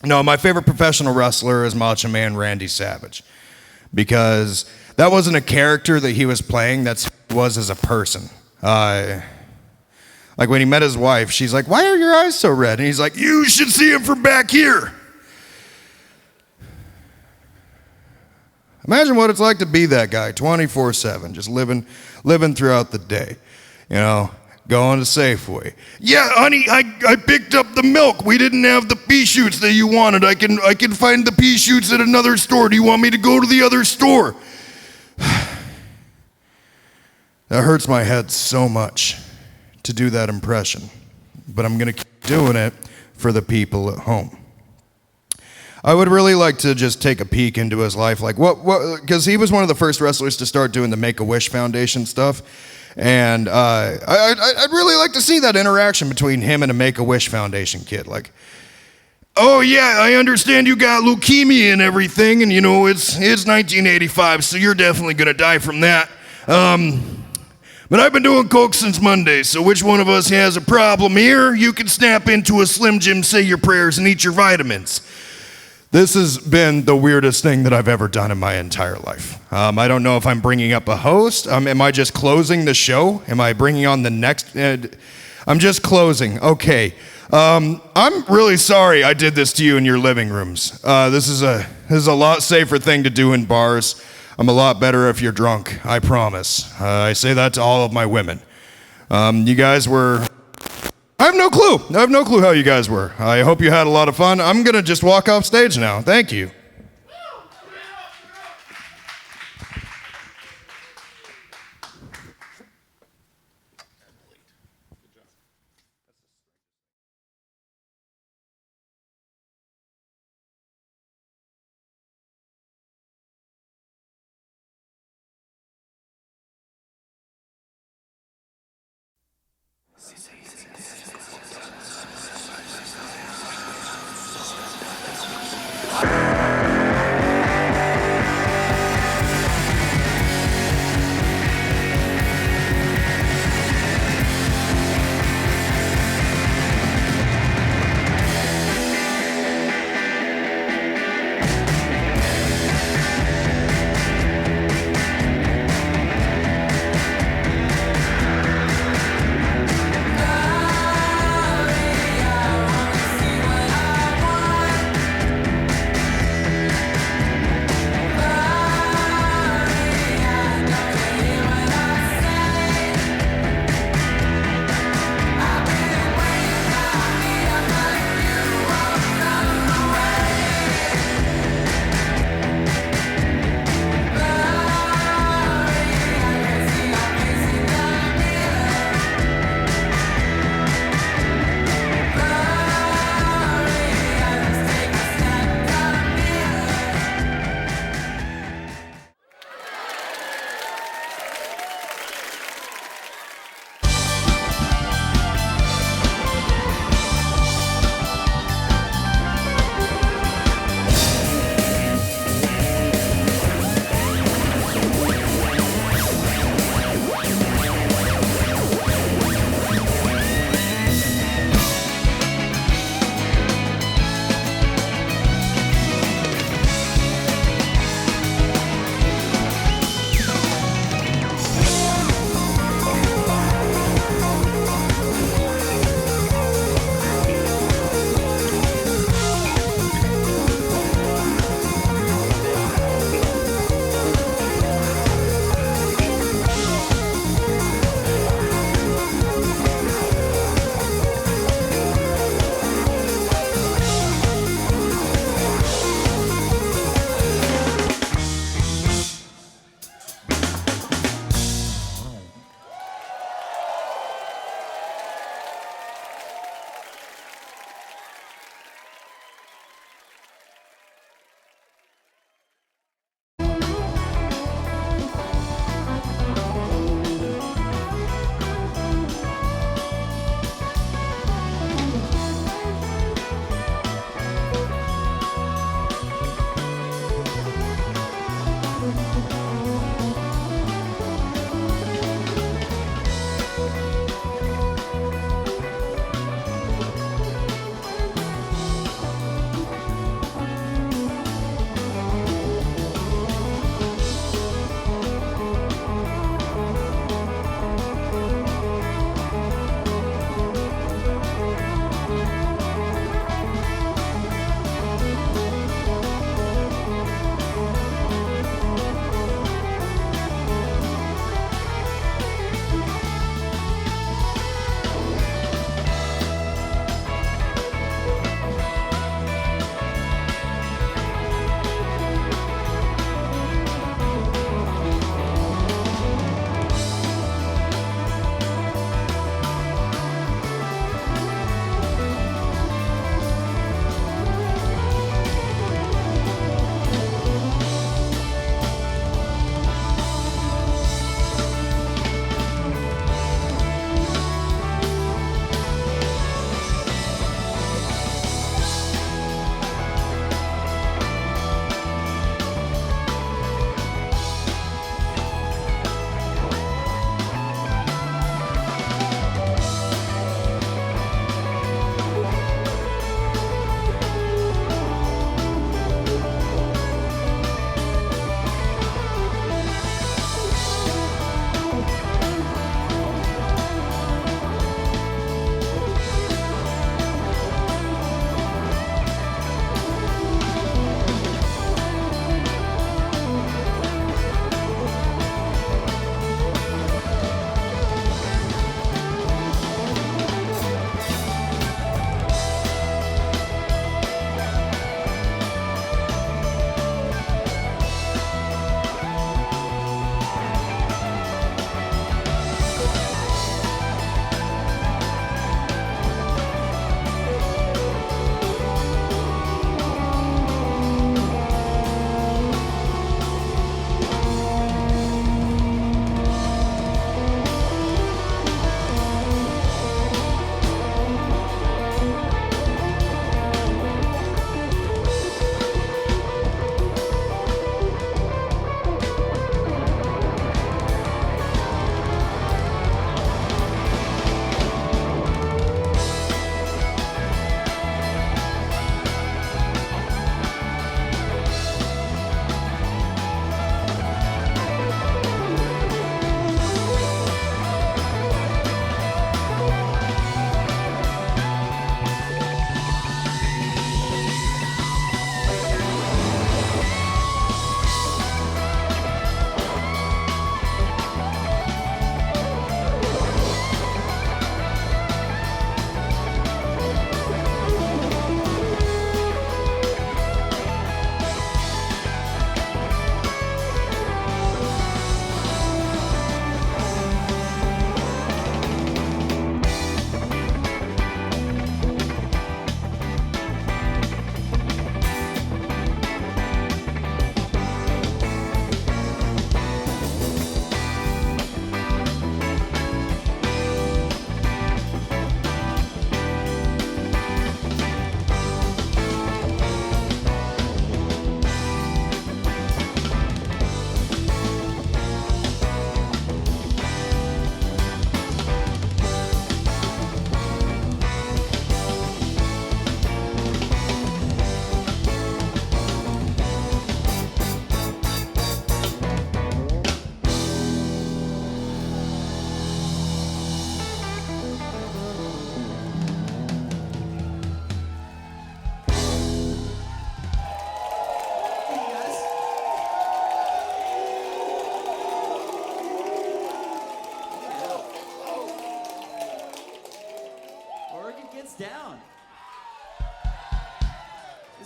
my favorite professional wrestler is Macho Man Randy Savage, because that wasn't a character that he was playing, that's who he was as a person. Like when he met his wife, she's like, "Why are your eyes so red?" And he's like, "You should see him from back here." Imagine what it's like to be that guy 24/7, just living throughout the day. You know, going to Safeway. "Yeah, honey, I picked up the milk. We didn't have the pea shoots that you wanted. I can find the pea shoots at another store. Do you want me to go to the other store?" That hurts my head so much to do that impression, but I'm gonna keep doing it for the people at home. I would really like to just take a peek into his life, like what, because he was one of the first wrestlers to start doing the Make-A-Wish Foundation stuff, and I'd really like to see that interaction between him and a Make-A-Wish Foundation kid. Like, "Oh yeah, I understand you got leukemia and everything, and you know it's 1985, so you're definitely gonna die from that. But I've been doing coke since Monday, so which one of us has a problem here? You can snap into a Slim Jim, say your prayers, and eat your vitamins." This has been the weirdest thing that I've ever done in my entire life. I don't know if I'm bringing up a host. Am I just closing the show? Am I bringing on the next? I'm just closing. Okay. I'm really sorry I did this to you in your living rooms. This is a lot safer thing to do in bars. I'm a lot better if you're drunk, I promise. I say that to all of my women. You guys were... I have no clue. I have no clue how you guys were. I hope you had a lot of fun. I'm going to just walk off stage now. Thank you.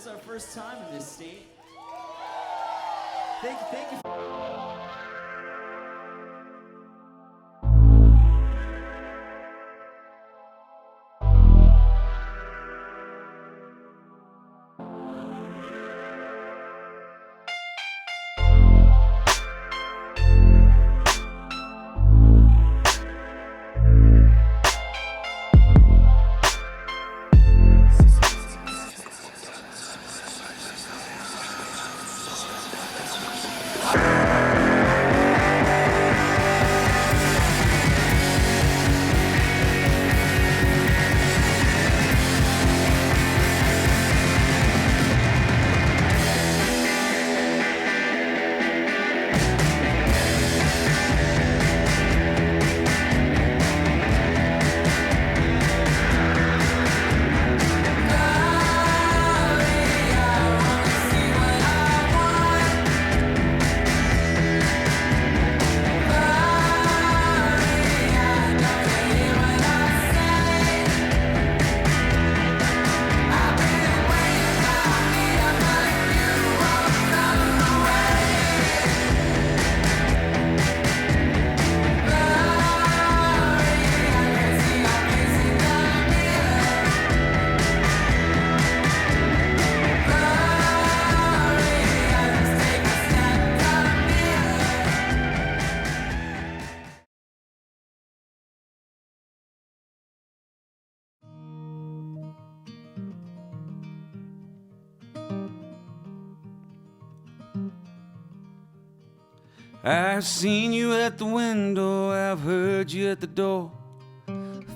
is our first time in this state. Thank you. I've seen you at the window, I've heard you at the door.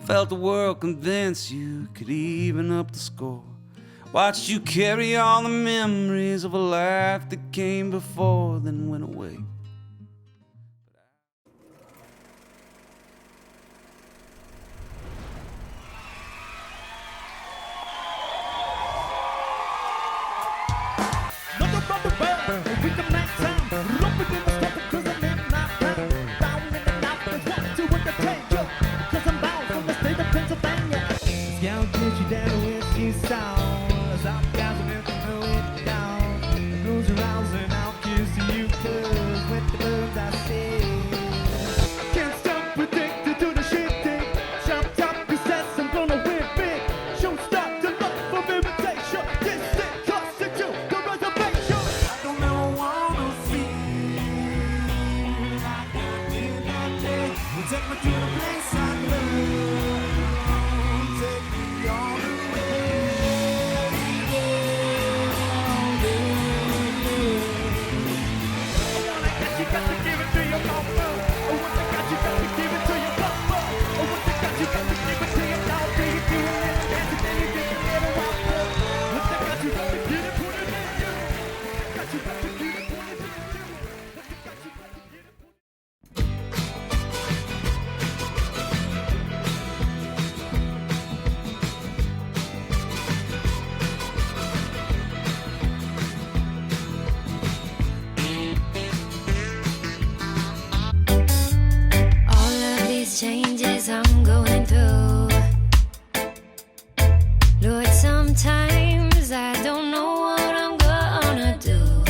Felt the world convince you could even up the score. Watched you carry all the memories of a life that came before, then went away. Changes I'm going through, Lord, sometimes I don't know what I'm gonna do,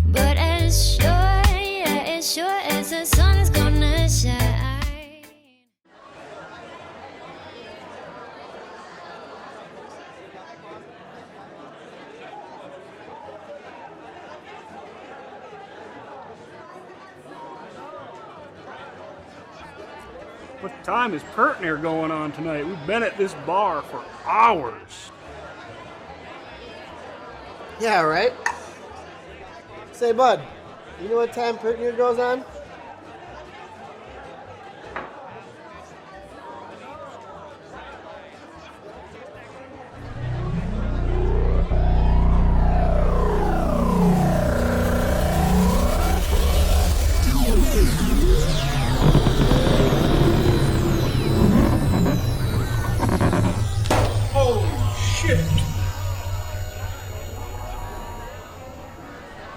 but as sure as the sun's gonna shine. What time is Pertner going on tonight? We've been at this bar for hours. Yeah, right? Say, bud, you know what time Pertner goes on?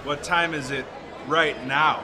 What time is it right now?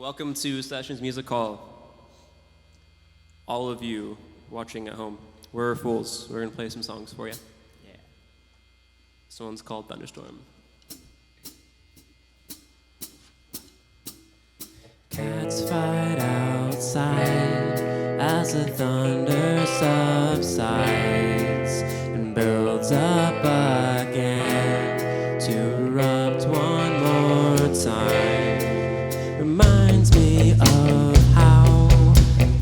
Welcome to Sessions Music Hall. All of you watching at home, we're fools. We're gonna play some songs for you. Yeah. This one's called Thunderstorm. Cats fight outside as the thunder subsides and builds up again to erupt one more time. Reminds me of how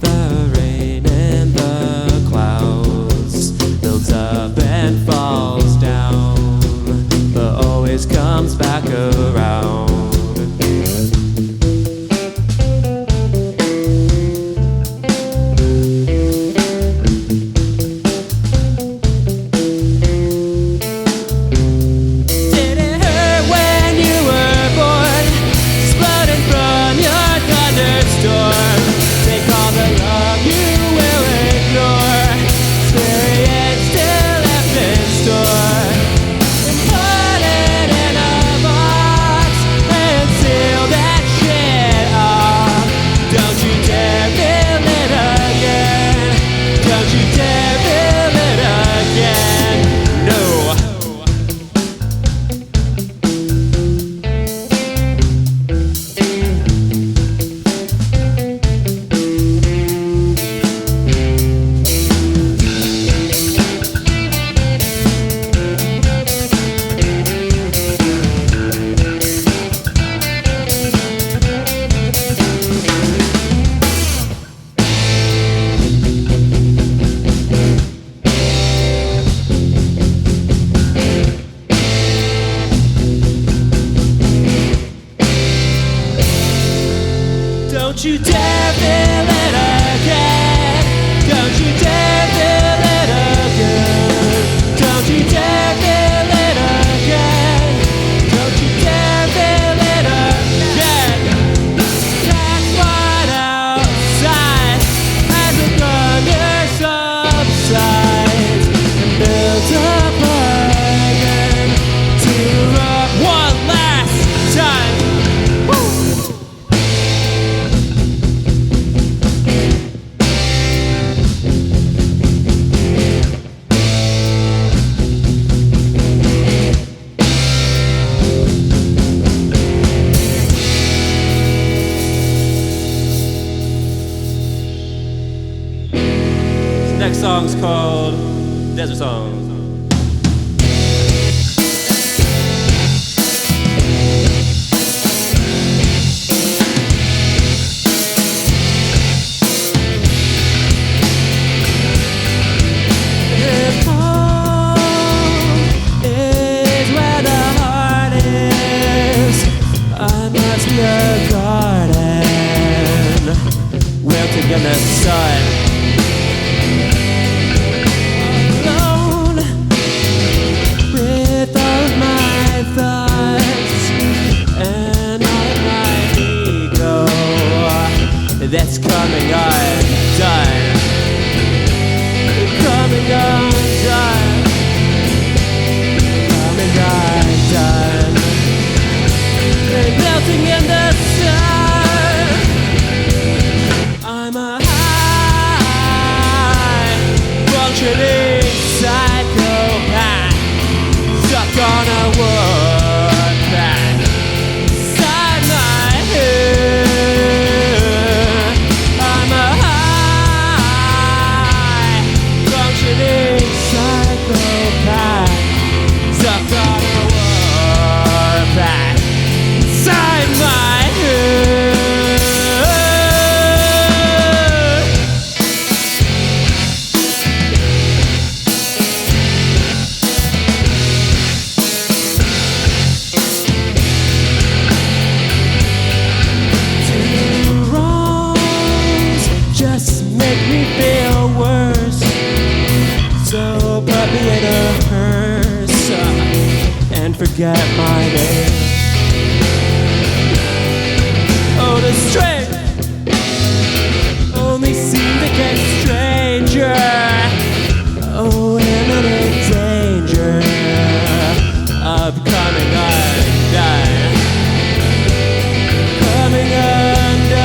the rain in the clouds builds up and falls down, but always comes back around. Don't you dare feel it again. Don't you dare feel it again. Don't you dare feel it again. Don't you dare feel it again. That's what outside as the thunder subsides and builds up again to erupt one last time. Woo! Next song's called Desert Song. If home is where the heart is, I must be a garden wilting in the sun. Alone with all my thoughts and all my ego that's coming undone. Coming undone, coming undone, and melting in the sun. I'm a high functioning psychopath stuck on a wood path inside my head. I'm a high functioning psychopath stuck on a warpath inside my head. Two wrongs just make me feel worse. So put me in a hearse and forget my name. Oh, the strength only seemed to get stranger. Oh, imminent danger of coming undone. Coming undone.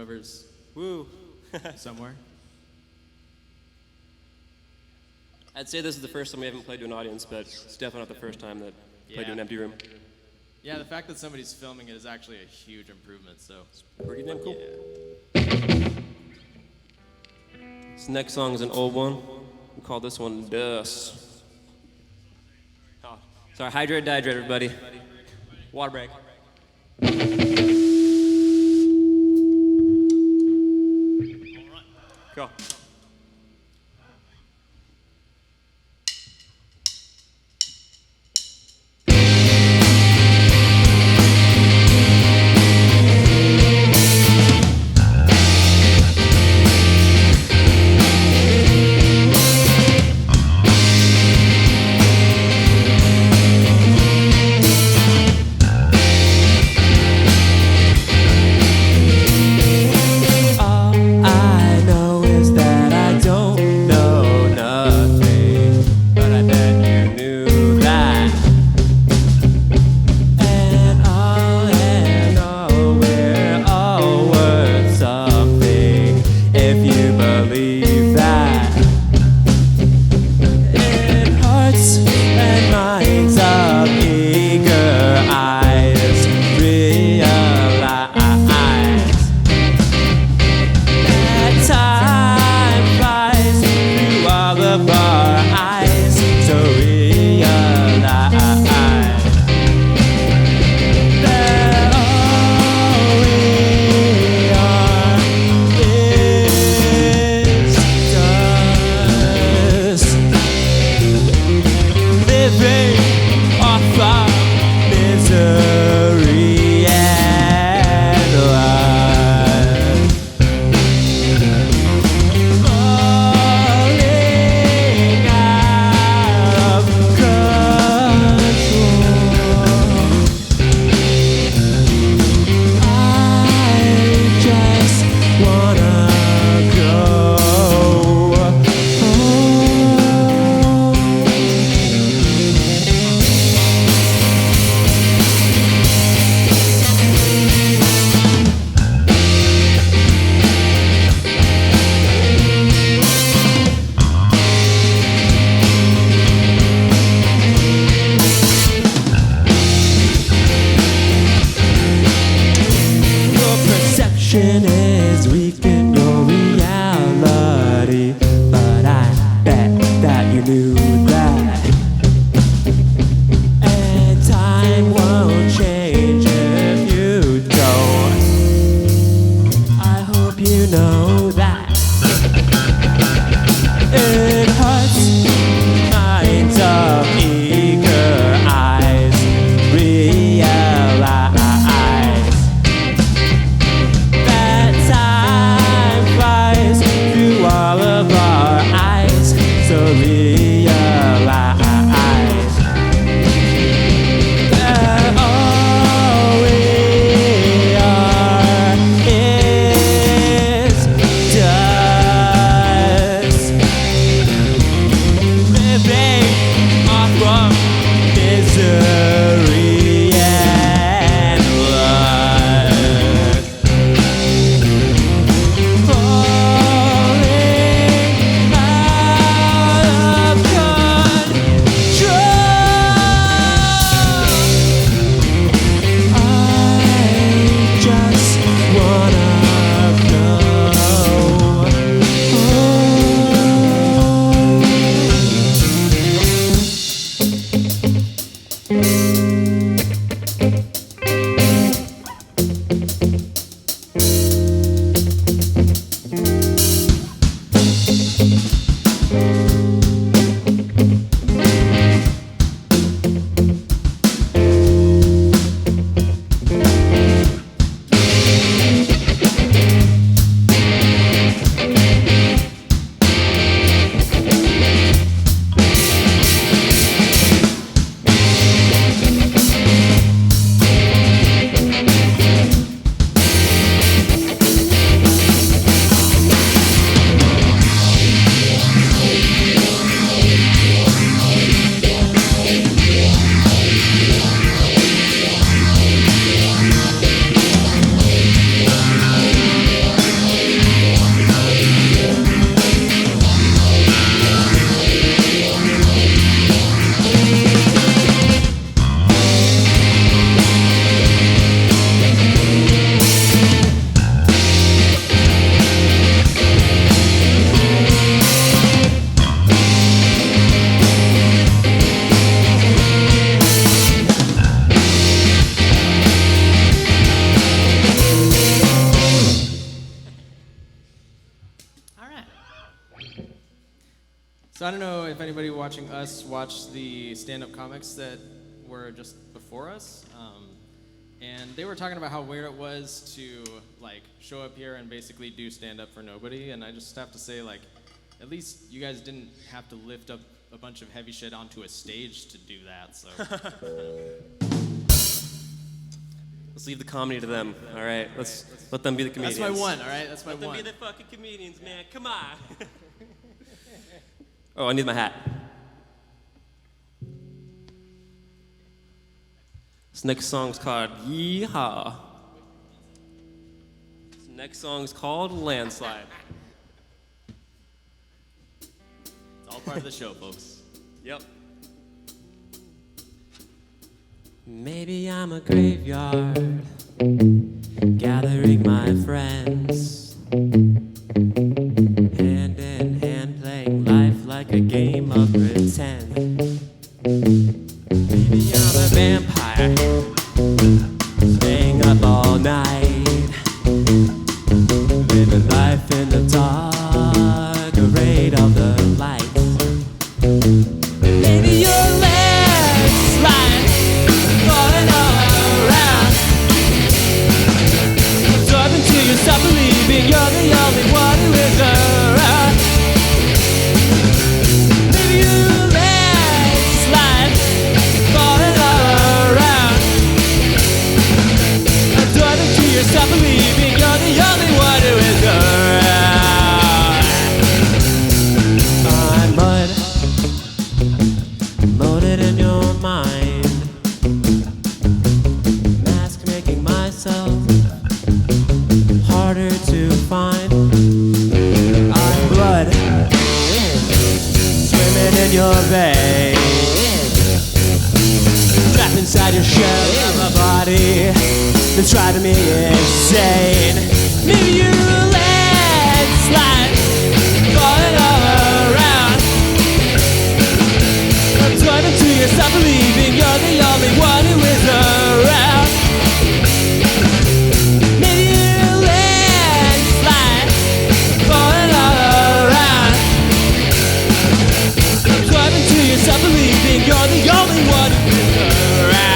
whoever's woo somewhere. I'd say this is the first time we haven't played to an audience, but it's definitely not the first time that we played to an empty room. Yeah, the fact that somebody's filming it is actually a huge improvement, so. Pretty damn cool. This next song is an old one. We call this one Dust. Oh, sorry, hydrate, dihydrate, everybody. Water break. Go. Realize know if anybody watching us watched the stand-up comics that were just before us. And they were talking about how weird it was to like show up here and basically do stand-up for nobody. And I just have to say, like, at least you guys didn't have to lift up a bunch of heavy shit onto a stage to do that. So let's leave the comedy to them. All right, let's let them be the comedians. That's my one. All right, that's my let one. Let them be the fucking comedians, man. Come on. Oh, I need my hat. This next song's called Yeehaw. This next song's called Landslide. It's all part of the show, folks. Yep. Maybe I'm a graveyard, gathering my friends, hand in hand playing life like a game of pretend. Maybe I'm a vampire, staying up all night, living life in the dark, afraid of the light. Maybe your landslide, falling all around, absorbing to yourself, believing you're the only one who is around. Maybe your landslide, falling all around, absorbing to yourself, believing you're the only one who is around. I'm mud, molded in your mind, mask making myself harder to find. I'm blood, swimming in your veins, trapped inside your shell of a body that's driving me insane. Maybe you're a landslide, falling all around, absorbing to yourself, believing you're the only one who is around. Maybe you're a landslide, falling all around, absorbing to yourself, believing you're the only one who is around.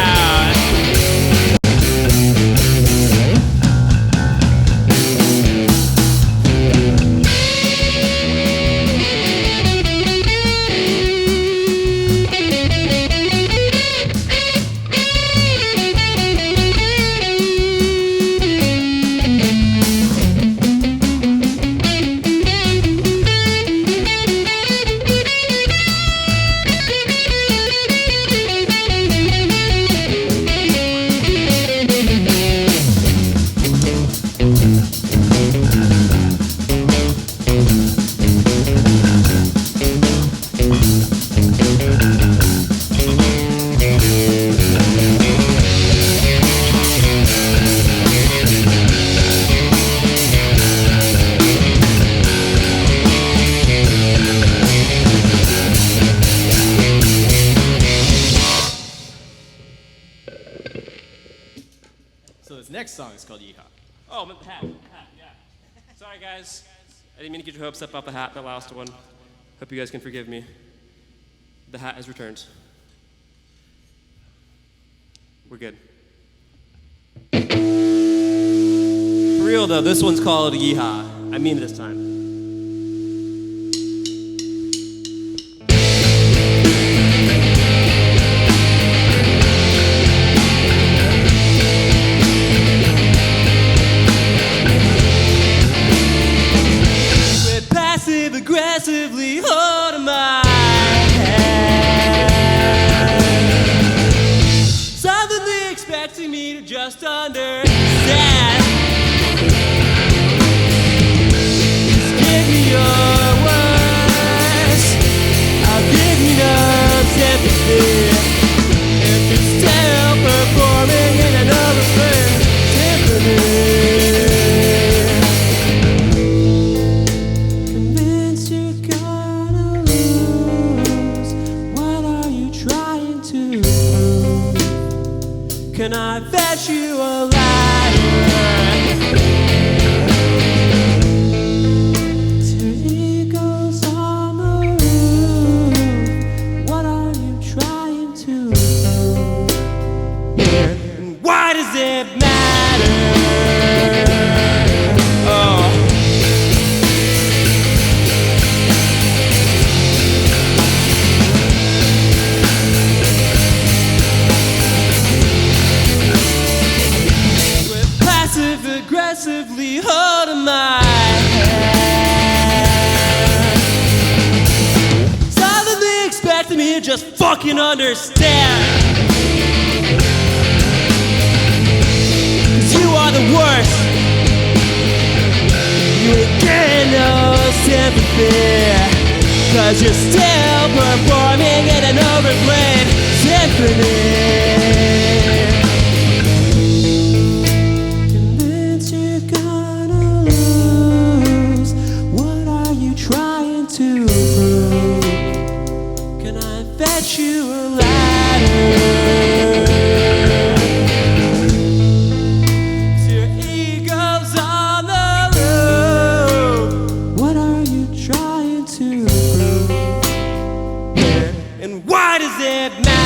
So this next song is called Yeehaw. Oh, the hat, yeah. Sorry, guys. I didn't mean to get your hopes up about the hat, the last one. Hope you guys can forgive me. The hat has returned. We're good. For real, though, this one's called Yeehaw. I mean it this time. Aggressively holding my hand, suddenly expecting me to just understand. Just give me your words, I'll give you no sympathy. If you're still performing in another symphony. Can I fetch you a ladder? Till he goes on the roof. you just fucking understand? 'Cause you are the worst. You ain't getting no sympathy, 'cause you're still performing in an overplayed symphony. Convinced you're gonna lose. What are you trying to prove? Can I fetch you a ladder? Your ego's on the roof. What are you trying to prove? And why does it matter?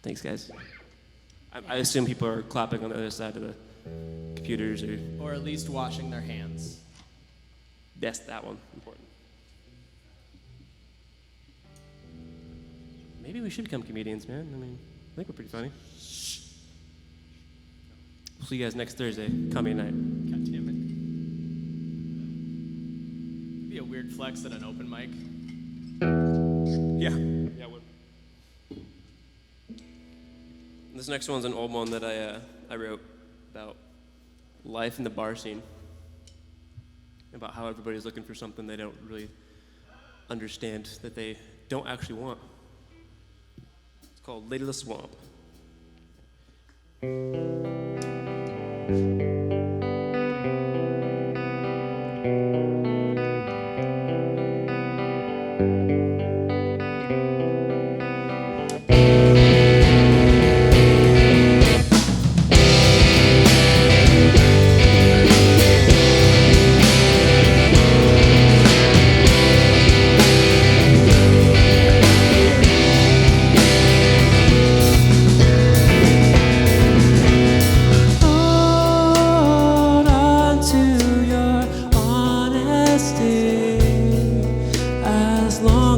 Thanks, guys. I assume people are clapping on the other side of the computers, Or at least washing their hands. Yes, that one, important. Maybe we should become comedians, man. I mean, I think we're pretty funny. We'll see you guys next Thursday, comedy night. God damn it. It'd be a weird flex at an open mic. Yeah. Yeah, it would. This next one's an old one that I wrote about life in the bar scene. About how everybody's looking for something they don't really understand, that they don't actually want. It's called Lady of the Swamp. As long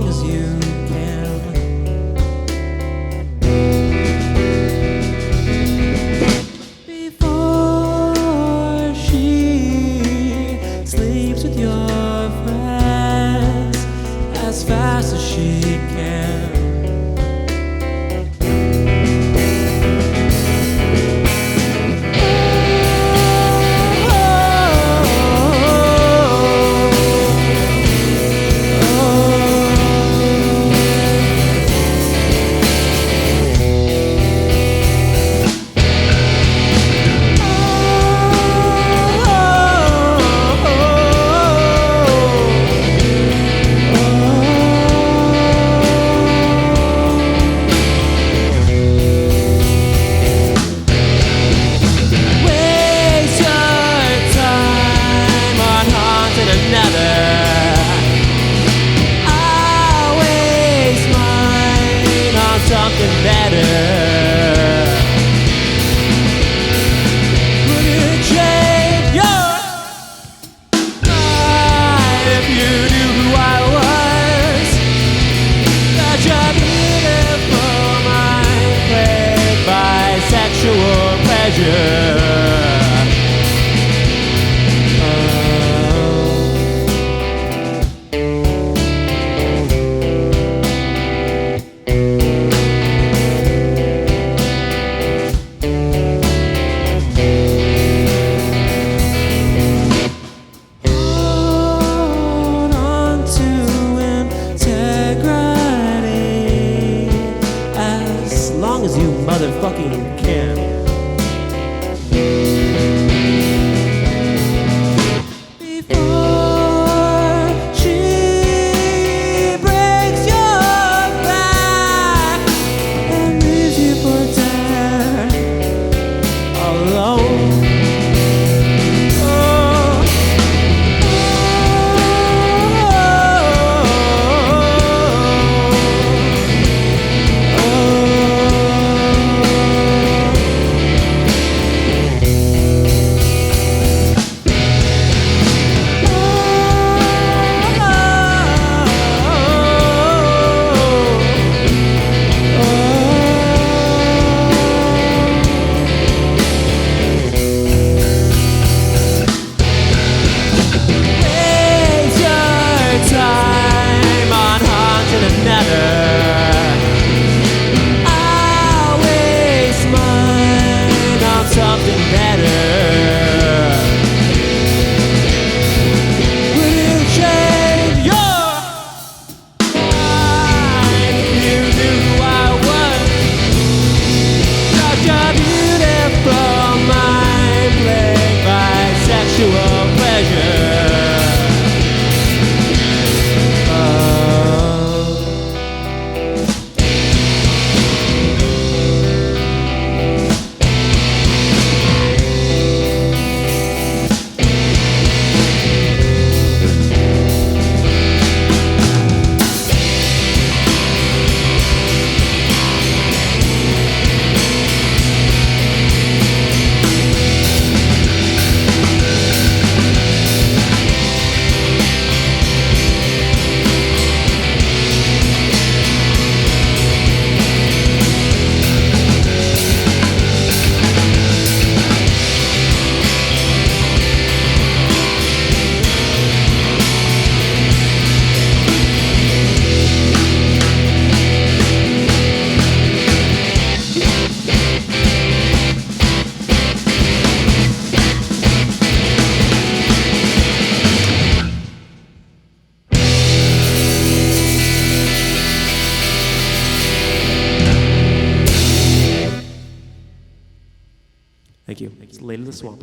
Thank you. It's Lady of the Swamp.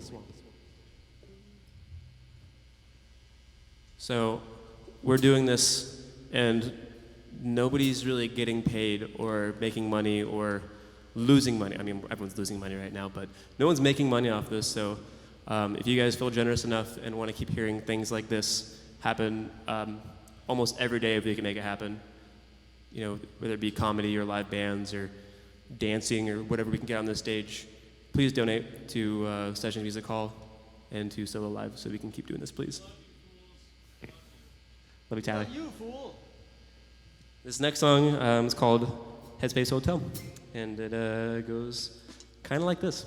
So we're doing this, and nobody's really getting paid or making money or losing money. I mean, everyone's losing money right now, but no one's making money off this. So if you guys feel generous enough and want to keep hearing things like this happen almost every day, if we can make it happen, you know, whether it be comedy or live bands or dancing or whatever we can get on this stage, please donate to Session Music Hall and to Solo Live so we can keep doing this, please. Love you, Tyler. You fool. This next song is called Headspace Hotel, and it goes kind of like this.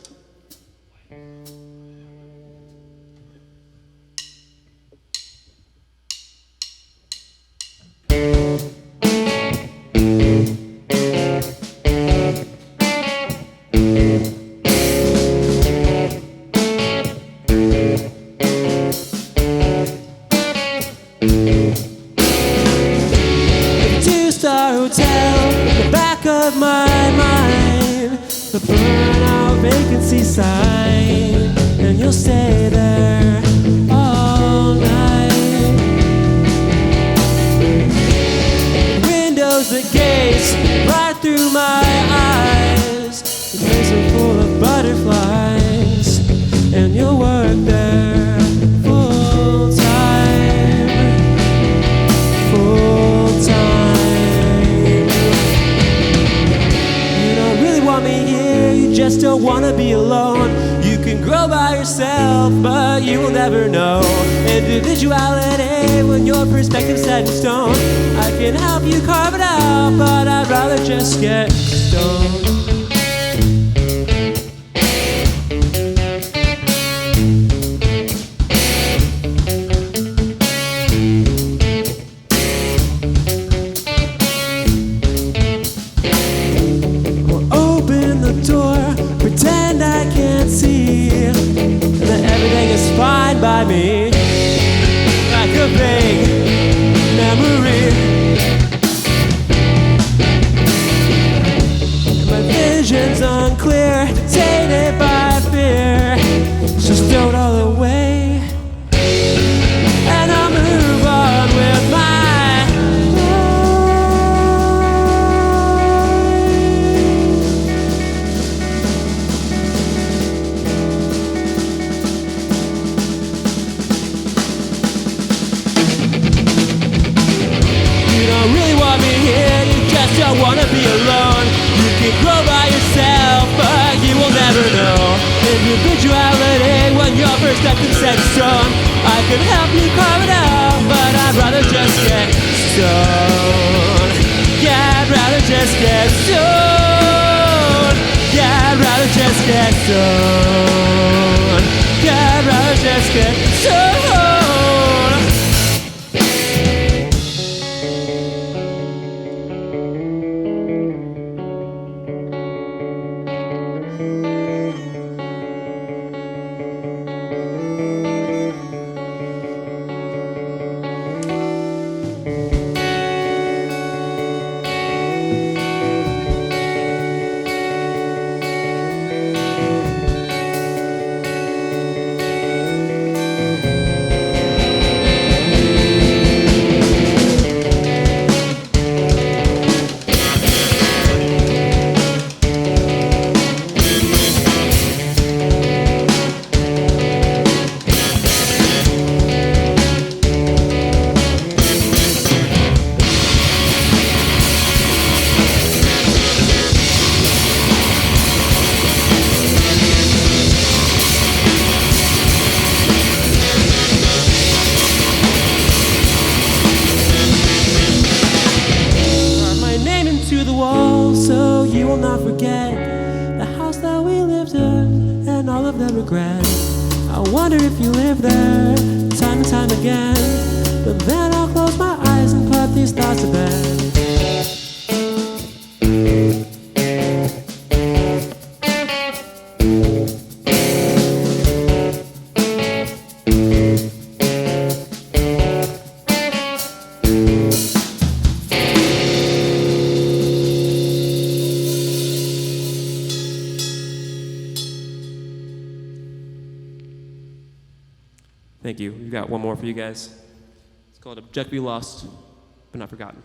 Two-star hotel, the back of my mind, the burnout vacancy sign, and you'll stay there all night. Windows that gaze right through my eyes, the place are full of butterflies, and you'll work there full time. Full time. You don't really want me here, you just don't want to be alone. You can grow by yourself, but you will never know individuality when your perspective's set in stone. I can help you carve it out, but I'd rather just get stoned. Open the door, pretend I can't see, that everything is fine by me, like a vague memory. My vision's unclear, tainted by fear, so stowed all away, and I'll move on with my don't wanna be alone. You can grow by yourself, but you will never know individuality when your perspective's set in stone. I can help you carve it out, but I'd rather just get stoned. Yeah, I'd rather just get stoned. Yeah, I'd rather just get stoned. Yeah, I'd rather just get stoned. Thank you. We've got one more for you guys. It's called Objectively Lost, but Not Forgotten.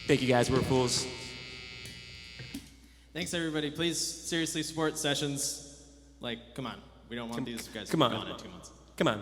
Thank you guys, we're fools. Thanks everybody. Please seriously support sessions. Like, come on. We don't want these guys come to on. be gone in 2 months. Come on.